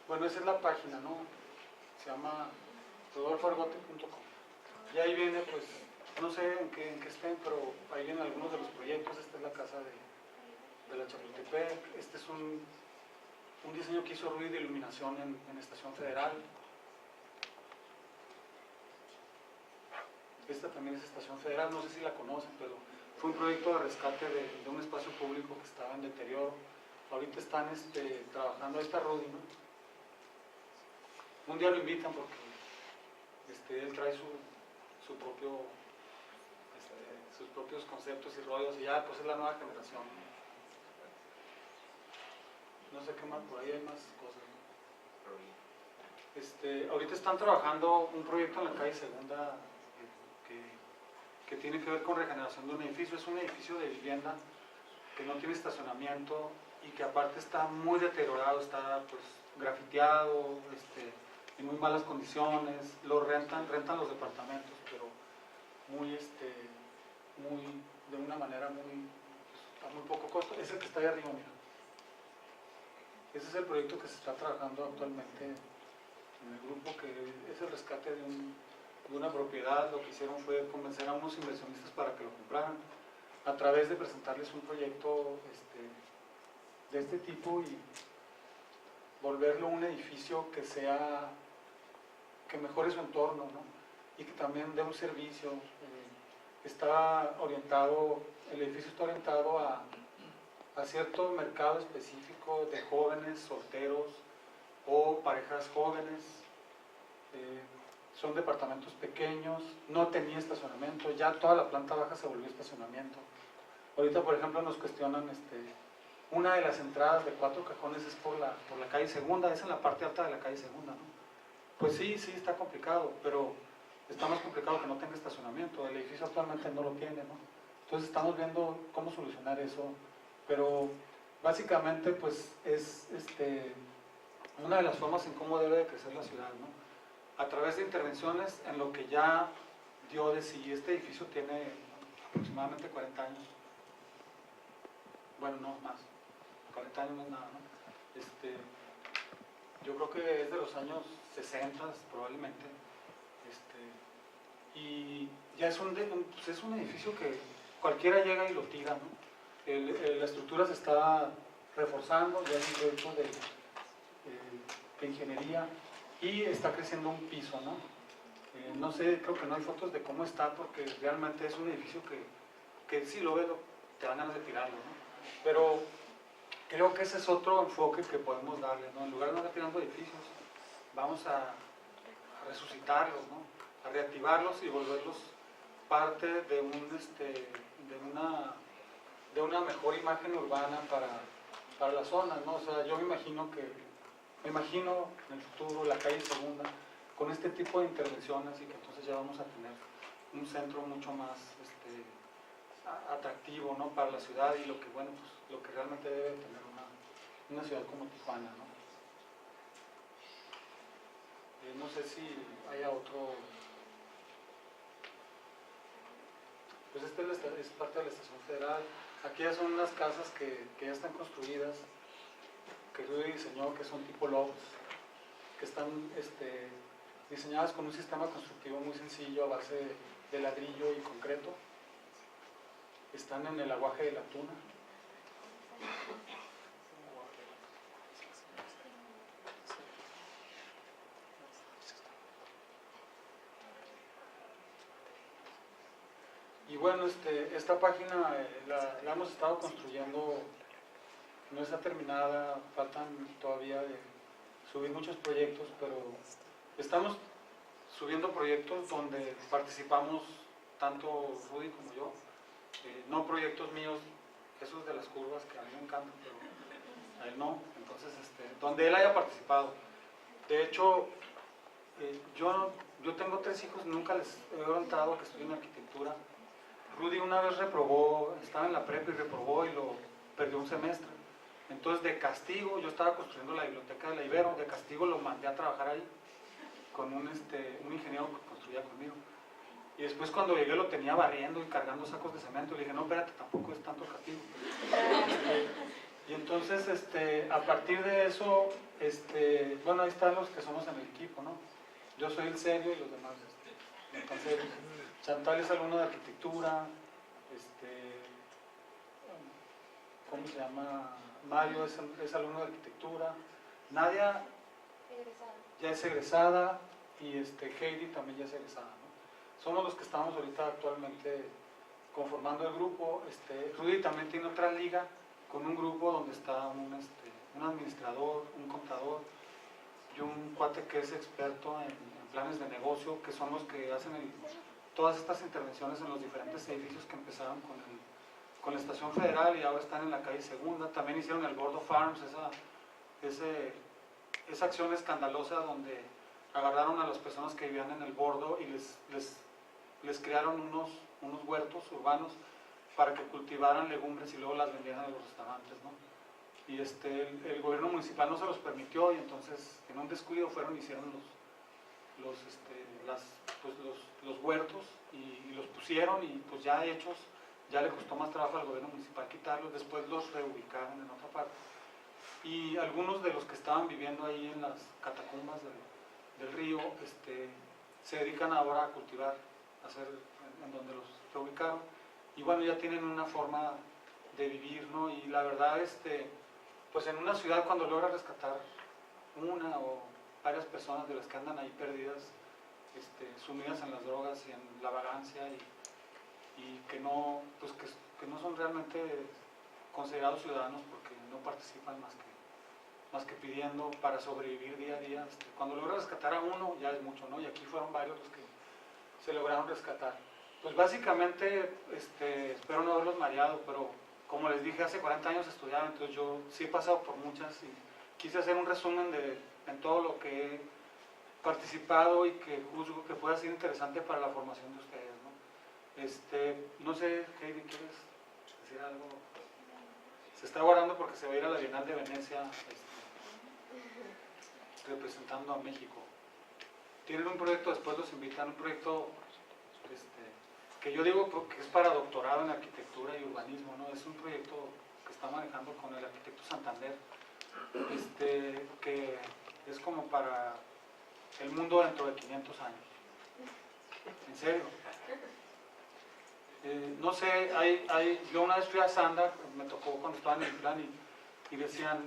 Bueno, esa es la página, ¿no? Se llama rodolfoargote.com, y ahí viene, pues, no sé en qué estén, pero ahí vienen algunos de los proyectos. Esta es la casa de la Chapultepec. Este es un diseño que hizo Ruiz de iluminación en Estación Federal. Esta también es Estación Federal, no sé si la conocen, pero fue un proyecto de rescate de un espacio público que estaba en deterioro. Ahorita están trabajando, ahí está Rudy, ¿no? Un día lo invitan porque él trae sus propios conceptos y rollos, y ya pues es la nueva generación. No sé qué más, por ahí hay más cosas, ¿no? Ahorita están trabajando un proyecto en la calle Segunda que tiene que ver con regeneración de un edificio. Es un edificio de vivienda que no tiene estacionamiento y que aparte está muy deteriorado, está pues grafiteado, en muy malas condiciones. Lo rentan los departamentos, pero de una manera a muy poco costo. Es el que está ahí arriba, mira. Ese es el proyecto que se está trabajando actualmente en el grupo, que es el rescate de una propiedad. Lo que hicieron fue convencer a unos inversionistas para que lo compraran, a través de presentarles un proyecto de este tipo, y volverlo un edificio que mejore su entorno, ¿no? Y que también dé un servicio. está orientado, el edificio está orientado a cierto mercado específico de jóvenes, solteros o parejas jóvenes. Son departamentos pequeños, no tenía estacionamiento, ya toda la planta baja se volvió estacionamiento. Ahorita, por ejemplo, nos cuestionan, una de las entradas de 4 cajones es por la calle Segunda, es en la parte alta de la calle Segunda, ¿no? Pues sí, está complicado, pero está más complicado que no tenga estacionamiento. El edificio actualmente no lo tiene, ¿no? Entonces estamos viendo cómo solucionar eso, pero básicamente pues es una de las formas en cómo debe de crecer la ciudad, ¿no? A través de intervenciones en lo que ya dio de sí. Este edificio tiene aproximadamente 40 años. Bueno, no, más. 40 años no es nada, ¿no? Yo creo que es de los años 60 probablemente. Y ya es un edificio que cualquiera llega y lo tira, ¿no? La estructura se está reforzando, ya es un proyecto de ingeniería y está creciendo un piso, ¿no? No sé, creo que no hay fotos de cómo está porque realmente es un edificio que si lo ves te dan ganas de tirarlo, ¿no? Pero creo que ese es otro enfoque que podemos darle, ¿no? En lugar de andar tirando edificios, vamos a resucitarlos, ¿no? A reactivarlos y volverlos parte de una mejor imagen urbana para las zonas, ¿no? O sea, yo me imagino en el futuro la calle Segunda con este tipo de intervenciones y que entonces ya vamos a tener un centro mucho más atractivo, ¿no? Para la ciudad y lo que, bueno, pues lo que realmente debe tener una ciudad como Tijuana, ¿no? No sé si haya otro. Pues esta es parte de la Estación Federal. Aquí ya son unas casas que ya están construidas, que yo diseñó, que son tipo lofts, que están diseñadas con un sistema constructivo muy sencillo a base de ladrillo y concreto. Están en el aguaje de la Tuna. Y bueno, esta página la hemos estado construyendo, no está terminada, faltan todavía de subir muchos proyectos, pero estamos subiendo proyectos donde participamos tanto Rudy como yo, no proyectos míos, esos de las curvas que a mí me encantan, pero a él no, entonces donde él haya participado. De hecho, yo tengo 3 hijos, nunca les he orientado a que estudien arquitectura. Rudy una vez reprobó, estaba en la prepa y reprobó y lo perdió un semestre. Entonces de castigo, yo estaba construyendo la biblioteca de la Ibero, de castigo lo mandé a trabajar ahí con un ingeniero que construía conmigo. Y después cuando llegué lo tenía barriendo y cargando sacos de cemento. Le dije, no, espérate, tampoco es tanto castigo. Y entonces, a partir de eso, bueno, ahí están los que somos en el equipo, ¿no? Yo soy el serio y los demás, entonces, Chantal es alumno de arquitectura, ¿cómo se llama? Mario es alumno de arquitectura, Nadia ya es egresada y Heidi también ya es egresada, ¿no? Somos los que estamos ahorita actualmente conformando el grupo. Rudy también tiene otra liga con un grupo donde está un administrador, un contador y un cuate que es experto en planes de negocio, que son los que hacen todas estas intervenciones en los diferentes edificios que empezaron con la Estación Federal y ahora están en la calle Segunda. También hicieron el Gordo Farms, esa acción escandalosa donde agarraron a las personas que vivían en el bordo y les crearon unos huertos urbanos para que cultivaran legumbres y luego las vendieran a los restaurantes, ¿no? Y el gobierno municipal no se los permitió y entonces en un descuido fueron y hicieron los huertos y los pusieron y pues ya hechos, ya le costó más trabajo al gobierno municipal quitarlos, después los reubicaron en otra parte. Y algunos de los que estaban viviendo ahí en las catacumbas del río se dedican ahora a cultivar, a hacer en donde los reubicaron. Y bueno, ya tienen una forma de vivir, ¿no? Y la verdad, pues en una ciudad cuando logras rescatar una o varias personas de las que andan ahí perdidas, sumidas en las drogas y en la vagancia y que no, pues que no son realmente considerados ciudadanos porque no participan más que pidiendo para sobrevivir día a día. Cuando logras rescatar a uno ya es mucho, ¿no? Y aquí fueron varios los que se lograron rescatar. Pues básicamente, espero no haberlos mareado, pero como les dije, hace 40 años estudiaba, entonces yo sí he pasado por muchas y quise hacer un resumen en todo lo que he participado y que juzgo que pueda ser interesante para la formación de ustedes, ¿no? No sé, Heidi, ¿quieres decir algo? Se está guardando porque se va a ir a la Bienal de Venecia representando a México. Tienen un proyecto, después los invitan, un proyecto que yo digo que es para doctorado en arquitectura y urbanismo, ¿no? Es un proyecto que está manejando con el arquitecto Santander, que es como para el mundo dentro de 500 años. En serio. No sé, yo una vez fui a Sanda, me tocó cuando estaba en el plan y decían,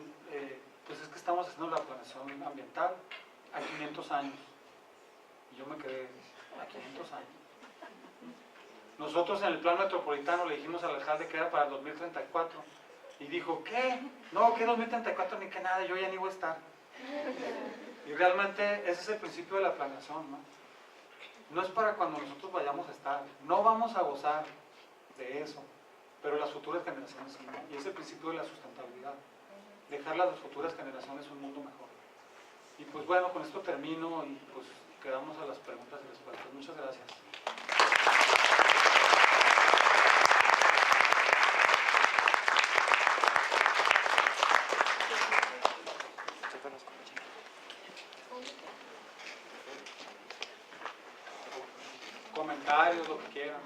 pues es que estamos haciendo la planeación ambiental a 500 años. Y yo me quedé, a 500 años. Nosotros en el plan metropolitano le dijimos al alcalde que era para el 2034 y dijo, ¿qué? No, que 2034 ni que nada, yo ya ni voy a estar. Y realmente ese es el principio de la planeación, ¿no? No es para cuando nosotros vayamos a estar, no vamos a gozar de eso, pero las futuras generaciones sí, ¿no? Y es el principio de la sustentabilidad, dejarle a las futuras generaciones un mundo mejor. Y pues bueno, con esto termino y pues quedamos a las preguntas y respuestas. Muchas gracias. Comentarios, lo que quieran.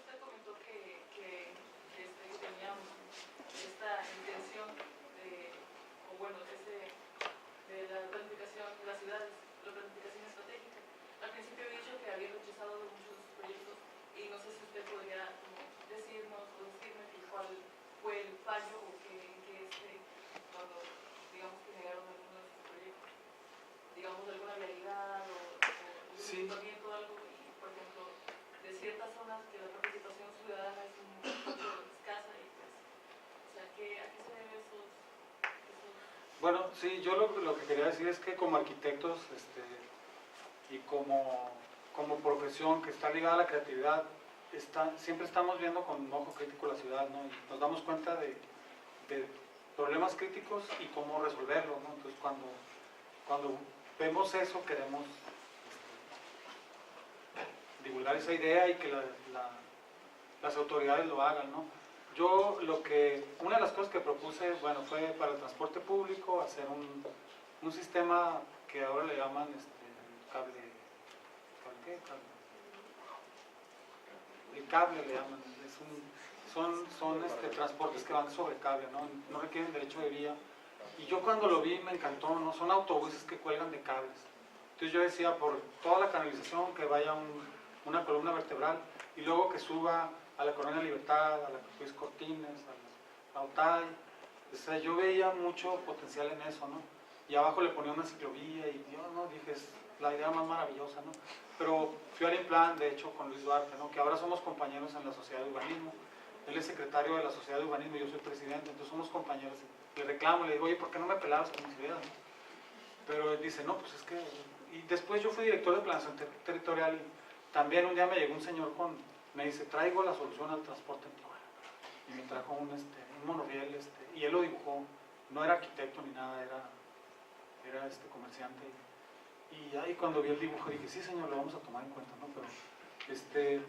Usted comentó que teníamos esta intención de la planificación de las ciudades, la planificación estratégica. Al principio he dicho que había rechazado muchos proyectos y no sé si usted podría decirme cuál fue el fallo o cuando digamos que negaron algunos de sus proyectos, digamos alguna vialidad o Sí. equipamiento o algo, y por ejemplo de ciertas zonas que la participación ciudadana es un poco escasa y pues, o sea, ¿a qué se debe esos? Bueno, sí, yo lo que quería decir es que como arquitectos y como profesión que está ligada a la creatividad, siempre estamos viendo con un ojo crítico la ciudad, ¿no? Y nos damos cuenta de problemas críticos y cómo resolverlos, ¿no? Entonces cuando vemos eso queremos divulgar esa idea y que las autoridades lo hagan, ¿no? Yo una de las cosas que propuse, bueno, fue para el transporte público hacer un sistema que ahora le llaman el cable le llaman, son transportes que van sobre cable, no requieren derecho de vía. Y yo cuando lo vi me encantó, ¿no? Son autobuses que cuelgan de cables. Entonces yo decía, por toda la canalización que vaya una columna vertebral y luego que suba a la Colonia Libertad, a la Luis Cortines, a la Otay. O sea, yo veía mucho potencial en eso, ¿no? Y abajo le ponía una ciclovía y yo no dije, es la idea más maravillosa, ¿no? Pero fui al Implan, de hecho, con Luis Duarte, ¿no? Que ahora somos compañeros en la Sociedad de Urbanismo. Él es secretario de la Sociedad de Urbanismo y yo soy presidente, entonces somos compañeros. Le reclamo, le digo, oye, ¿por qué no me pelabas con mis ideas, no? Pero él dice, no, pues es que... Y después yo fui director de planeación territorial y también un día me llegó un señor me dice, traigo la solución al transporte en Tijuana. Y me trajo un monorriel, y él lo dibujó. No era arquitecto ni nada, era comerciante. Y ahí cuando vi el dibujo dije, sí señor, lo vamos a tomar en cuenta, ¿no? Pero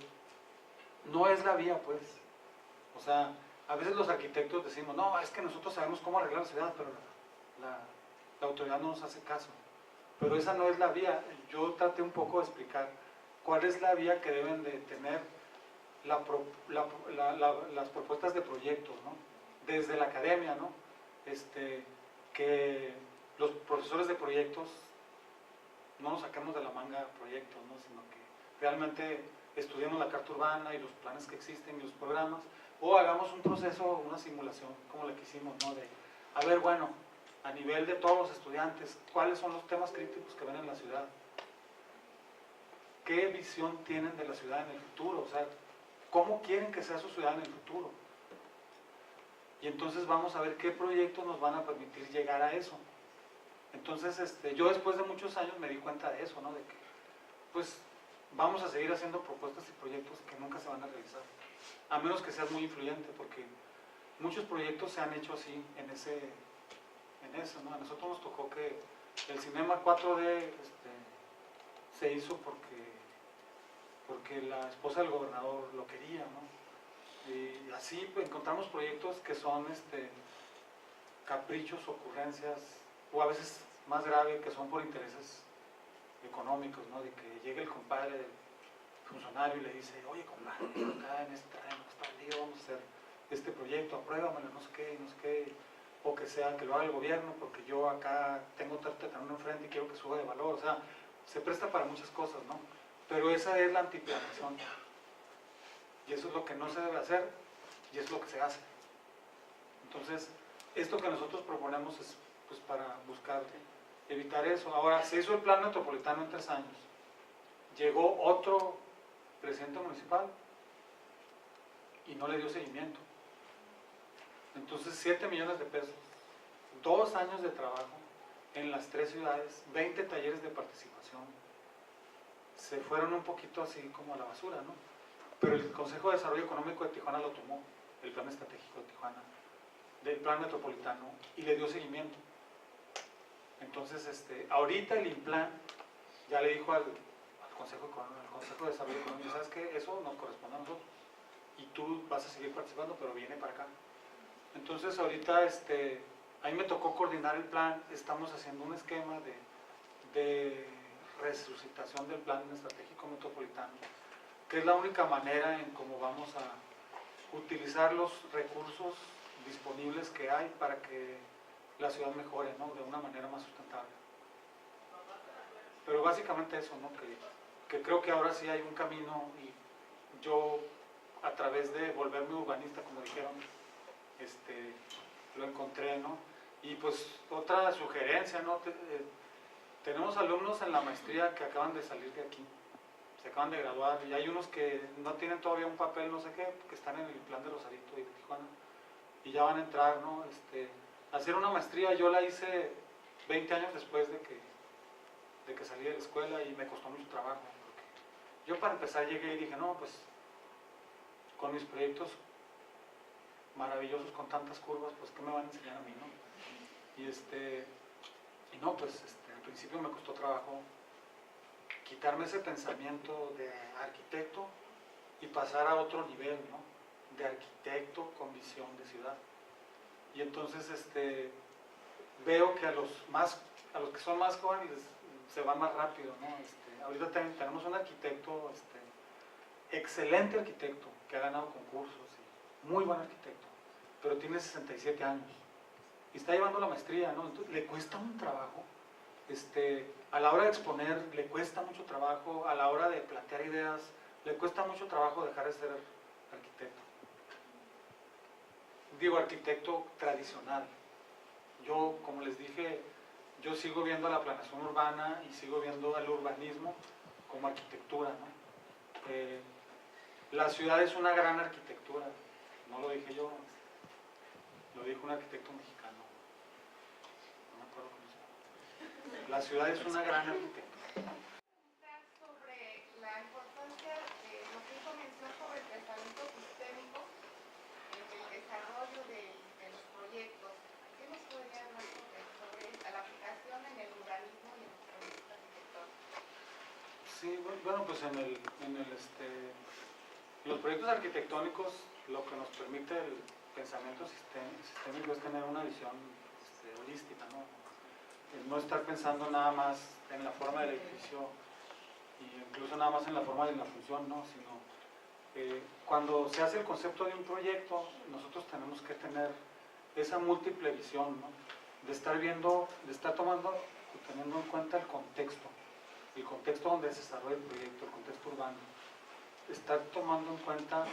no es la vía, pues. O sea, a veces los arquitectos decimos, no, es que nosotros sabemos cómo arreglar la ciudad, pero la autoridad no nos hace caso. Pero esa no es la vía. Yo traté un poco de explicar cuál es la vía que deben de tener las propuestas de proyectos, ¿no? Desde la academia, ¿no? Que los profesores de proyectos no nos saquemos de la manga proyectos, ¿no? Sino que realmente estudiemos la carta urbana y los planes que existen y los programas, o hagamos un proceso, una simulación como la que hicimos, ¿no? A ver, bueno, a nivel de todos los estudiantes, ¿cuáles son los temas críticos que ven en la ciudad? qué visión tienen de la ciudad en el futuro, o sea, cómo quieren que sea su ciudad en el futuro. Y entonces vamos a ver qué proyectos nos van a permitir llegar a eso. Entonces, yo después de muchos años me di cuenta de eso, ¿no? De que, pues, vamos a seguir haciendo propuestas y proyectos que nunca se van a realizar, a menos que seas muy influyente, porque muchos proyectos se han hecho así, en eso, ¿no? A nosotros nos tocó que el cinema 4D se hizo porque la esposa del gobernador lo quería, ¿no? Y así pues, encontramos proyectos que son caprichos, ocurrencias, o a veces más grave, que son por intereses económicos, ¿no? De que llegue el compadre del funcionario y le dice, oye compadre, acá en esta día vamos a hacer este proyecto, apruébamelo, no sé qué, o que sea que lo haga el gobierno, porque yo acá tengo terreno enfrente y quiero que suba de valor, o sea, se presta para muchas cosas, ¿no? Pero esa es la antiplanación, y eso es lo que no se debe hacer, y es lo que se hace. Entonces, esto que nosotros proponemos es pues para buscar evitar eso. Ahora, se hizo el plan metropolitano en 3 años, llegó otro presidente municipal y no le dio seguimiento. Entonces 7 millones de pesos, 2 años de trabajo en las 3 ciudades, 20 talleres de participación, se fueron un poquito así como a la basura, ¿no? Pero el Consejo de Desarrollo Económico de Tijuana lo tomó, el plan estratégico de Tijuana, del plan metropolitano, y le dio seguimiento. Entonces, ahorita el INPLAN ya le dijo al Consejo de Desarrollo Económico, ¿sabes qué? Eso nos corresponde a nosotros y tú vas a seguir participando, pero viene para acá. Entonces ahorita a mí me tocó coordinar el plan, estamos haciendo un esquema de resucitación del plan estratégico metropolitano, que es la única manera en cómo vamos a utilizar los recursos disponibles que hay para que la ciudad mejore, ¿no? De una manera más sustentable. Pero básicamente eso, ¿no? Que creo que ahora sí hay un camino, y yo a través de volverme urbanista, como dijeron, lo encontré, ¿no? Y pues otra sugerencia, ¿no? Tenemos alumnos en la maestría que acaban de salir de aquí, se acaban de graduar, y hay unos que no tienen todavía un papel, no sé qué, que están en el plan de Rosarito y de Tijuana, y ya van a entrar, ¿no? Hacer una maestría, yo la hice 20 años después de que salí de la escuela, y me costó mucho trabajo, porque yo para empezar llegué y dije, no, pues con mis proyectos maravillosos con tantas curvas, pues ¿qué me van a enseñar a mí, no? Y no, pues al principio me costó trabajo quitarme ese pensamiento de arquitecto y pasar a otro nivel, ¿no? De arquitecto con visión de ciudad. Y entonces veo que a los que son más jóvenes se va más rápido, ¿no? Ahorita tenemos un arquitecto, excelente arquitecto, que ha ganado concursos, muy buen arquitecto, pero tiene 67 años y está llevando la maestría, ¿no? Entonces, le cuesta un trabajo, a la hora de exponer le cuesta mucho trabajo, a la hora de plantear ideas le cuesta mucho trabajo dejar de ser arquitecto. Digo, arquitecto tradicional. Yo, como les dije, yo sigo viendo la planeación urbana y sigo viendo el urbanismo como arquitectura, ¿no? La ciudad es una gran arquitectura, no lo dije yo, lo dijo un arquitecto mexicano, no me acuerdo cómo se llama. La ciudad es una gran arquitectura. Sobre la importancia de lo que hizo mención sobre el pensamiento sistémico en el desarrollo de los proyectos. ¿Qué nos podría hablar sobre la aplicación en el urbanismo y en los proyectos arquitectónicos? Sí, bueno, pues los proyectos arquitectónicos, lo que nos permite el pensamiento sistémico es tener una visión holística, ¿no? No estar pensando nada más en la forma del edificio e incluso nada más en la forma de la función, ¿no? Sino cuando se hace el concepto de un proyecto, nosotros tenemos que tener esa múltiple visión, ¿no? De estar viendo, de estar tomando y teniendo en cuenta el contexto donde se desarrolla el proyecto, el contexto urbano, estar tomando en cuenta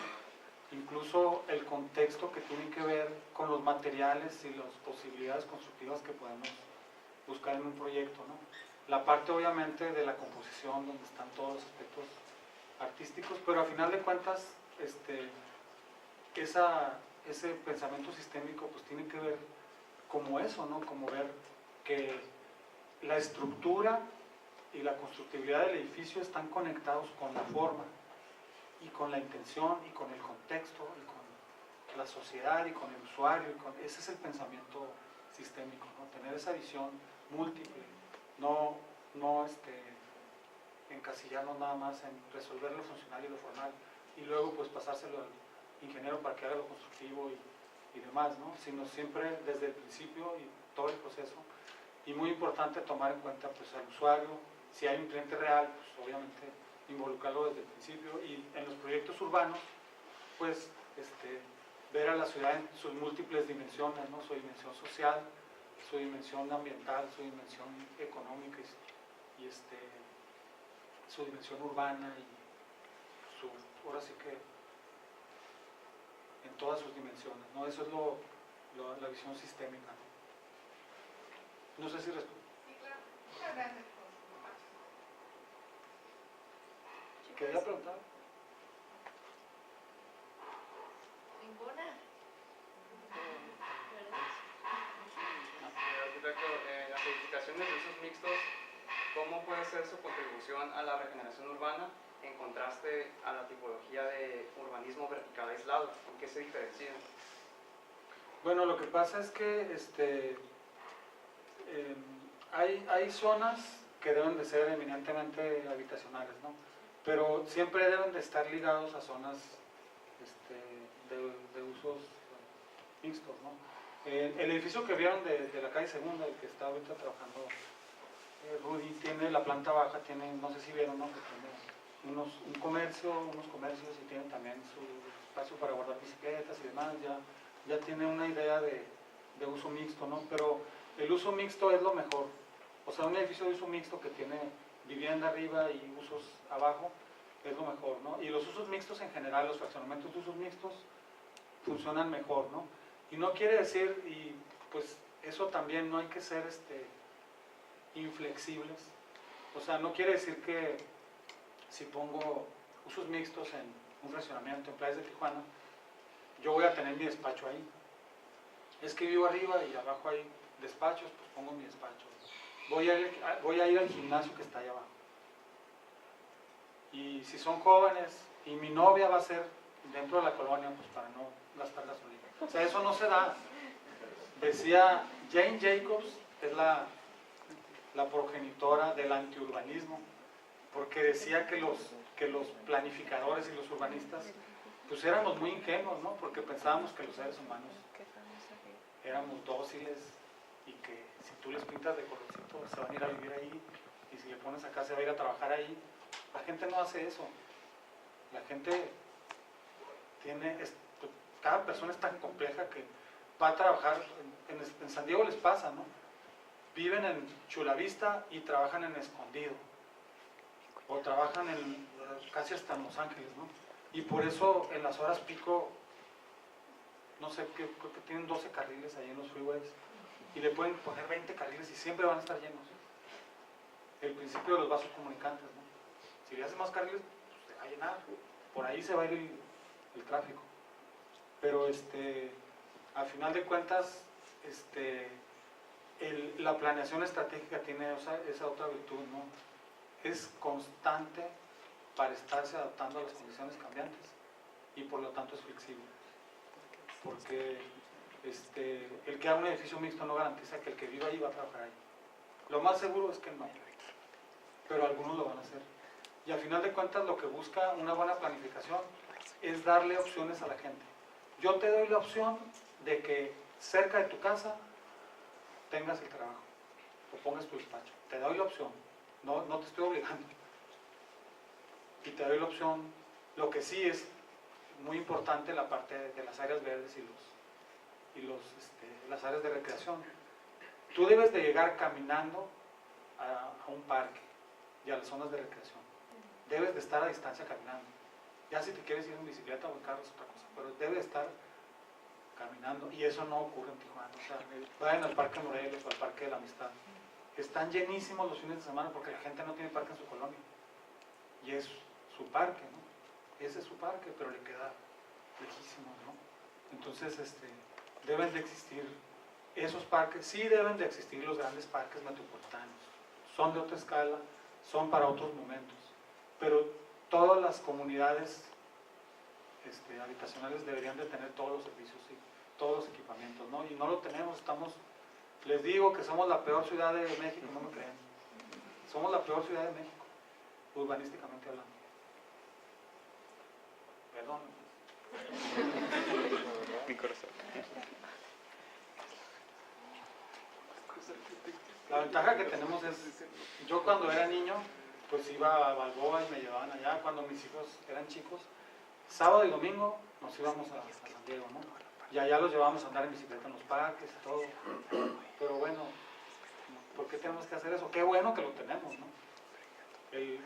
incluso el contexto que tiene que ver con los materiales y las posibilidades constructivas que podemos buscar en un proyecto, ¿no? la parte obviamente de la composición, donde están todos los aspectos artísticos, pero a final de cuentas, ese pensamiento sistémico pues tiene que ver como eso, ¿no? Como ver que la estructura y la constructibilidad del edificio están conectados con la forma y con la intención y con el contexto y con la sociedad y con el usuario. Ese es el pensamiento sistémico, ¿no? Tener esa visión múltiple, no encasillarnos nada más en resolver lo funcional y lo formal y luego pues pasárselo al ingeniero para que haga lo constructivo y demás, ¿no? Sino siempre desde el principio y todo el proceso. Y muy importante tomar en cuenta pues al usuario, si hay un cliente real, pues obviamente involucrarlo desde el principio, y en los proyectos urbanos pues ver a la ciudad en sus múltiples dimensiones, ¿no? Su dimensión social, su dimensión ambiental, su dimensión económica y su dimensión urbana y ahora sí que en todas sus dimensiones, ¿no? Eso es la visión sistémica, ¿no? No sé si respondo. Sí, claro. Muchas gracias por su información. ¿Quería preguntar? ¿Ninguna? Arquitecto, las edificaciones de usos mixtos, ¿cómo puede ser su contribución a la regeneración urbana en contraste a la tipología de urbanismo vertical aislado? ¿En qué se diferencian? Bueno, lo que pasa es que hay zonas que deben de ser eminentemente habitacionales, ¿no? Pero siempre deben de estar ligados a zonas de usos mixtos, ¿no? El edificio que vieron de la calle Segunda, el que está ahorita trabajando Rudy, tiene la planta baja, tiene, no sé si vieron, ¿no? Que tiene unos comercios y tiene también su espacio para guardar bicicletas y demás, ya tiene una idea de uso mixto, ¿no? Pero el uso mixto es lo mejor. O sea, un edificio de uso mixto que tiene vivienda arriba y usos abajo es lo mejor, ¿no? Y los usos mixtos en general, los fraccionamientos de usos mixtos funcionan mejor, ¿no? Y no quiere decir, y pues eso también no hay que ser inflexibles. O sea, no quiere decir que si pongo usos mixtos en un fraccionamiento en playas de Tijuana, yo voy a tener mi despacho ahí. Es que vivo arriba y abajo hay despachos, pues pongo mi despacho. Voy a ir al gimnasio que está allá abajo. Y si son jóvenes y mi novia va a ser dentro de la colonia, pues para no gastar gasolina. O sea, eso no se da. Decía Jane Jacobs, es la progenitora del antiurbanismo, porque decía que los planificadores y los urbanistas pues éramos muy ingenuos, ¿no? Porque pensábamos que los seres humanos éramos dóciles y que si tú les pintas de colorcito se van a ir a vivir ahí, y si le pones acá se va a ir a trabajar ahí. La gente no hace eso. La gente cada persona es tan compleja que va a trabajar, en San Diego les pasa, ¿no? Viven en Chulavista y trabajan en Escondido, o trabajan casi hasta en Los Ángeles, ¿no? Y por eso en las horas pico, no sé, creo que tienen 12 carriles ahí en los freeways, y le pueden poner 20 carriles y siempre van a estar llenos. El principio de los vasos comunicantes, ¿no? Si le haces más carriles, pues se va a llenar, por ahí se va a ir el tráfico. Pero al final de cuentas, la planeación estratégica tiene esa otra virtud, ¿no? Es constante para estarse adaptando a las condiciones cambiantes y por lo tanto es flexible. Porque el que haga un edificio mixto no garantiza que el que viva ahí va a trabajar ahí. Lo más seguro es que no, pero algunos lo van a hacer. Y al final de cuentas lo que busca una buena planificación es darle opciones a la gente. Yo te doy la opción de que cerca de tu casa tengas el trabajo o pongas tu despacho. Te doy la opción, no te estoy obligando. Y te doy la opción. Lo que sí es muy importante la parte de las áreas verdes y las áreas de recreación. Tú debes de llegar caminando a un parque y a las zonas de recreación. Debes de estar a distancia caminando. Ya si te quieres ir en bicicleta o en carro es otra cosa, pero debe de estar caminando, y eso no ocurre en Tijuana. O sea, vayan al Parque Morelos o al Parque de la Amistad están llenísimos los fines de semana porque la gente no tiene parque en su colonia. Y es su parque, ¿no? Ese es su parque, pero le queda lejísimo, ¿no? Entonces, deben de existir esos parques, sí deben de existir los grandes parques metropolitanos. Son de otra escala, son para otros momentos, pero todas las comunidades habitacionales deberían de tener todos los servicios y todos los equipamientos, ¿no? Y no lo tenemos, les digo que somos la peor ciudad de México, no me creen. Somos la peor ciudad de México, urbanísticamente hablando. Perdón. Mi corazón. La ventaja que tenemos es, yo cuando era niño, pues iba a Balboa y me llevaban allá, cuando mis hijos eran chicos, sábado y domingo nos íbamos a San Diego, ¿no? Y allá los llevábamos a andar en bicicleta en los parques y todo. Pero bueno, ¿por qué tenemos que hacer eso? Qué bueno que lo tenemos, ¿no?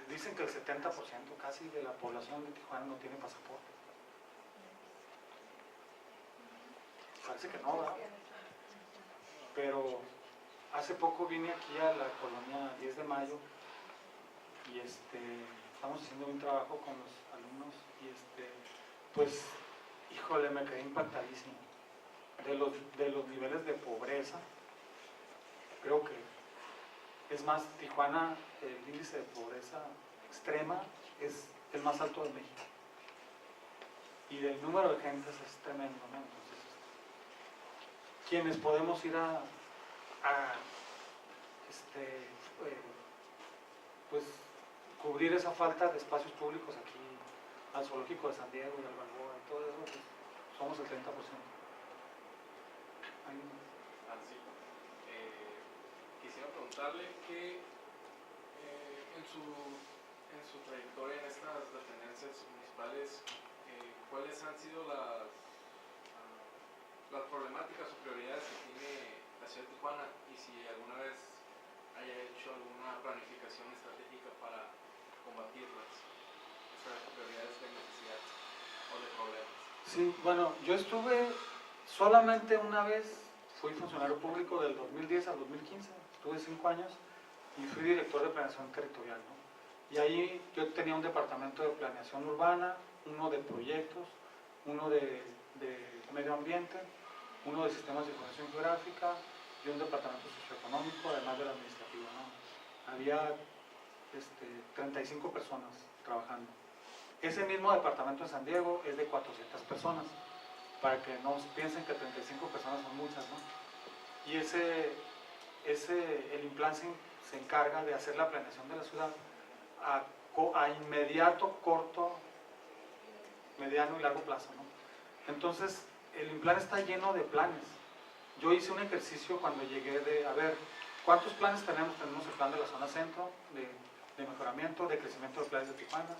Dicen que el 70% casi de la población de Tijuana no tiene pasaporte. Parece que no, ¿verdad? Pero hace poco vine aquí a la colonia 10 de Mayo y estamos haciendo un trabajo con los alumnos y pues, híjole, me quedé impactadísimo de los niveles de pobreza. Creo que, es más, Tijuana, el índice de pobreza extrema es el más alto de México. Y el número de gentes es tremendo, ¿no? Entonces, quienes podemos ir pues cubrir esa falta de espacios públicos aquí, al zoológico de San Diego y al Balboa y todo eso, pues, somos el 30%. Quisiera preguntarle que en su trayectoria en estas dependencias municipales, ¿cuáles han sido las problemáticas o prioridades que tiene la ciudad de Tijuana y si alguna vez haya hecho alguna planificación estratégica para combatirlas, esas prioridades de necesidad o de problemas? Sí, bueno, yo estuve solamente una vez, fui funcionario público del 2010 al 2015, estuve 5 años y fui director de planeación territorial, ¿no? Y ahí yo tenía un departamento de planeación urbana, uno de proyectos, uno de medio ambiente, uno de sistemas de información geográfica y un departamento socioeconómico, además del administrativo, ¿no? Había 35 personas trabajando. Ese mismo departamento en San Diego es de 400 personas, para que no piensen que 35 personas son muchas, ¿no? Y el Implan se encarga de hacer la planeación de la ciudad a inmediato, corto, mediano y largo plazo, ¿no? Entonces, el Implan está lleno de planes. Yo hice un ejercicio cuando llegué a ver, ¿cuántos planes tenemos? Tenemos el plan de la zona centro, de mejoramiento, de crecimiento de playas de Tijuana,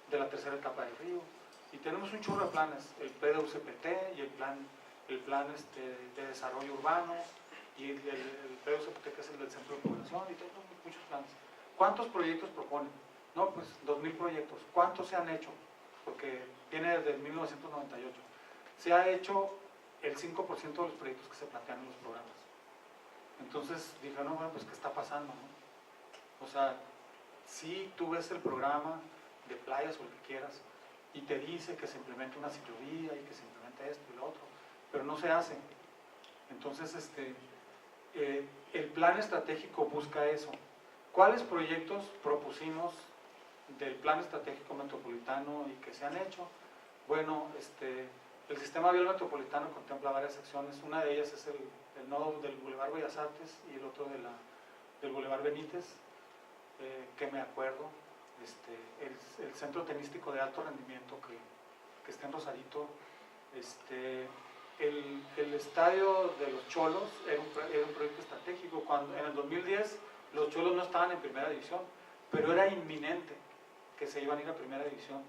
de la tercera etapa del río, y tenemos un chorro de planes, el PDUCPT y el plan de desarrollo urbano, y el PDUCPT que es el del centro de población, y tenemos muchos planes. ¿Cuántos proyectos proponen? No, pues 2000 proyectos. ¿Cuántos se han hecho? Porque viene desde 1998. Se ha hecho el 5% de los proyectos que se plantean en los programas. Entonces dije, no, bueno, pues ¿qué está pasando, no? O sea, si tú ves el programa de playas o lo que quieras y te dice que se implemente una ciclovía y que se implemente esto y lo otro, pero no se hace. Entonces, el plan estratégico busca eso. ¿Cuáles proyectos propusimos del plan estratégico metropolitano y que se han hecho? Bueno, el sistema vial metropolitano contempla varias secciones. Una de ellas es el nodo del Boulevard Bellas Artes y el otro del Boulevard Benítez, que me acuerdo. El centro tenístico de alto rendimiento que está en Rosarito, el estadio de los Cholos era un proyecto estratégico. Cuando en el 2010 los Cholos no estaban en primera división, pero era inminente que se iban a ir a primera división.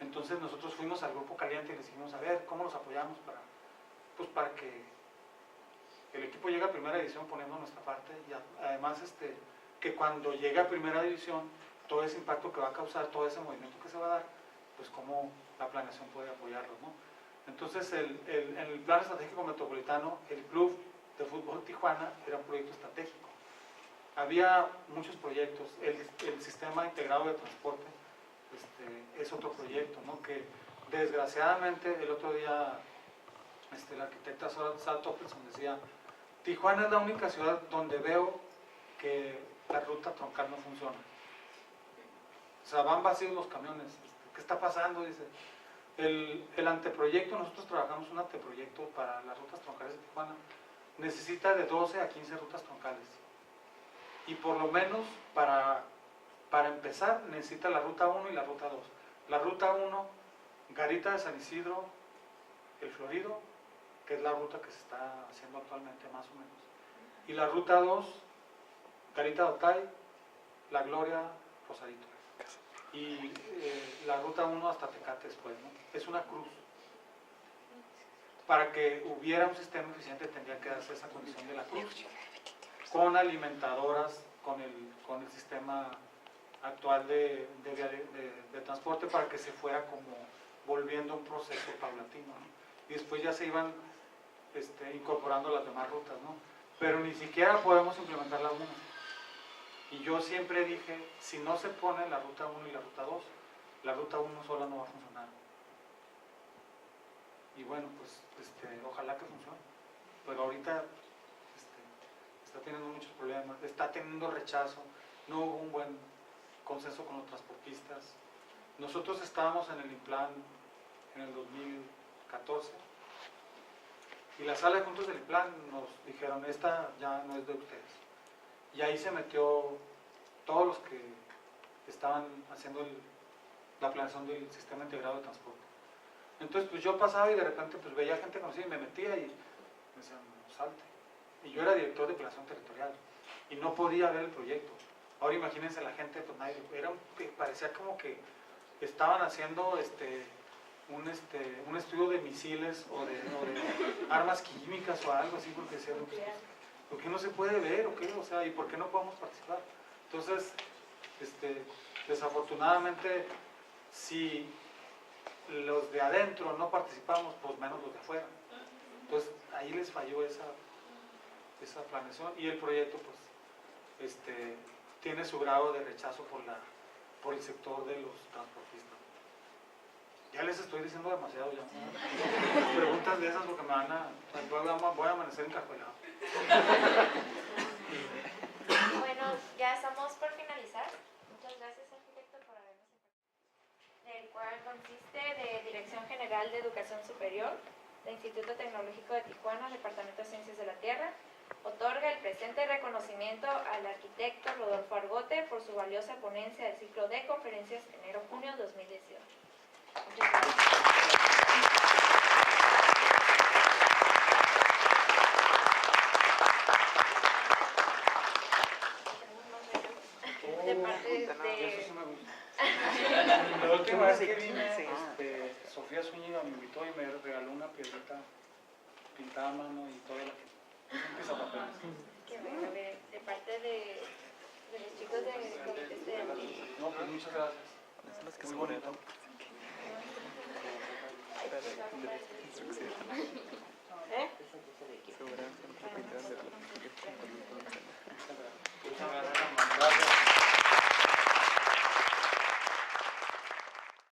Entonces nosotros fuimos al Grupo Caliente y les dijimos, a ver, ¿cómo los apoyamos para que el equipo llegue a primera división poniendo nuestra parte? Y además que cuando llegue a primera división, todo ese impacto que va a causar, todo ese movimiento que se va a dar, pues cómo la planeación puede apoyarlo, ¿no? Entonces, en el plan estratégico metropolitano, el Club de Fútbol Tijuana era un proyecto estratégico. había muchos proyectos. El sistema integrado de transporte es otro proyecto, ¿no? Que desgraciadamente el otro día la arquitecta Sara Toppelson decía: Tijuana es la única ciudad donde veo que la ruta troncal no funciona. O sea, van vacíos los camiones. ¿Qué está pasando? Dice. El anteproyecto, nosotros trabajamos un anteproyecto para las rutas troncales de Tijuana, necesita de 12 a 15 rutas troncales. Y por lo menos para empezar necesita la ruta 1 y la ruta 2. La ruta 1, Garita de San Isidro, El Florido, que es la ruta que se está haciendo actualmente más o menos. Y la ruta 2, Garita de Otay, La Gloria, Rosarito. Y la ruta 1 hasta Tecate después, ¿no? Es una cruz. Para que hubiera un sistema eficiente tendría que darse esa condición de la cruz, con alimentadoras, con el sistema actual de transporte, para que se fuera como volviendo un proceso paulatino, ¿no? Y después ya se iban incorporando las demás rutas, ¿no? Pero ni siquiera podemos implementar la 1. Y yo siempre dije, si no se pone la ruta 1 y la ruta 2, la ruta 1 sola no va a funcionar. Y bueno, pues ojalá que funcione. Pero ahorita está teniendo muchos problemas, está teniendo rechazo, no hubo un buen consenso con los transportistas. Nosotros estábamos en el INPLAN en el 2014 y la sala de juntos del INPLAN nos dijeron: esta ya no es de ustedes. Y ahí se metió todos los que estaban haciendo la planeación del sistema integrado de transporte. Entonces pues yo pasaba y de repente pues veía gente conocida y me metía y me decían: salte. Y yo era director de planeación territorial y no podía ver el proyecto. Ahora imagínense la gente, pues nadie, parecía como que estaban haciendo un estudio de misiles o de armas químicas o algo así, porque decían: ¿por qué no se puede ver? ¿O qué? O sea, ¿y por qué no podemos participar? Entonces, desafortunadamente, si los de adentro no participamos, pues menos los de afuera. Entonces, ahí les falló esa planeación y el proyecto, pues, tiene su grado de rechazo por el sector de los transportistas. Ya les estoy diciendo demasiado ya. Preguntas de esas porque voy a amanecer encajuelado. Bueno, ya estamos por finalizar. Muchas gracias, arquitecto, por habernos acompañado. El cual consiste de Dirección General de Educación Superior del Instituto Tecnológico de Tijuana, Departamento de Ciencias de la Tierra, otorga el presente reconocimiento al arquitecto Rodolfo Argote por su valiosa ponencia del ciclo de conferencias enero-junio 2018. Muchas gracias. De parte de... Eso sí me gusta. La última vez que vine, Sofía Zúñiga me invitó y me regaló una piedrita pintada a mano y toda la pizapapeles. Qué bueno, de parte de los chicos del comité estudiantil. No, pues muchas gracias. Muy bonito. ¿Eh?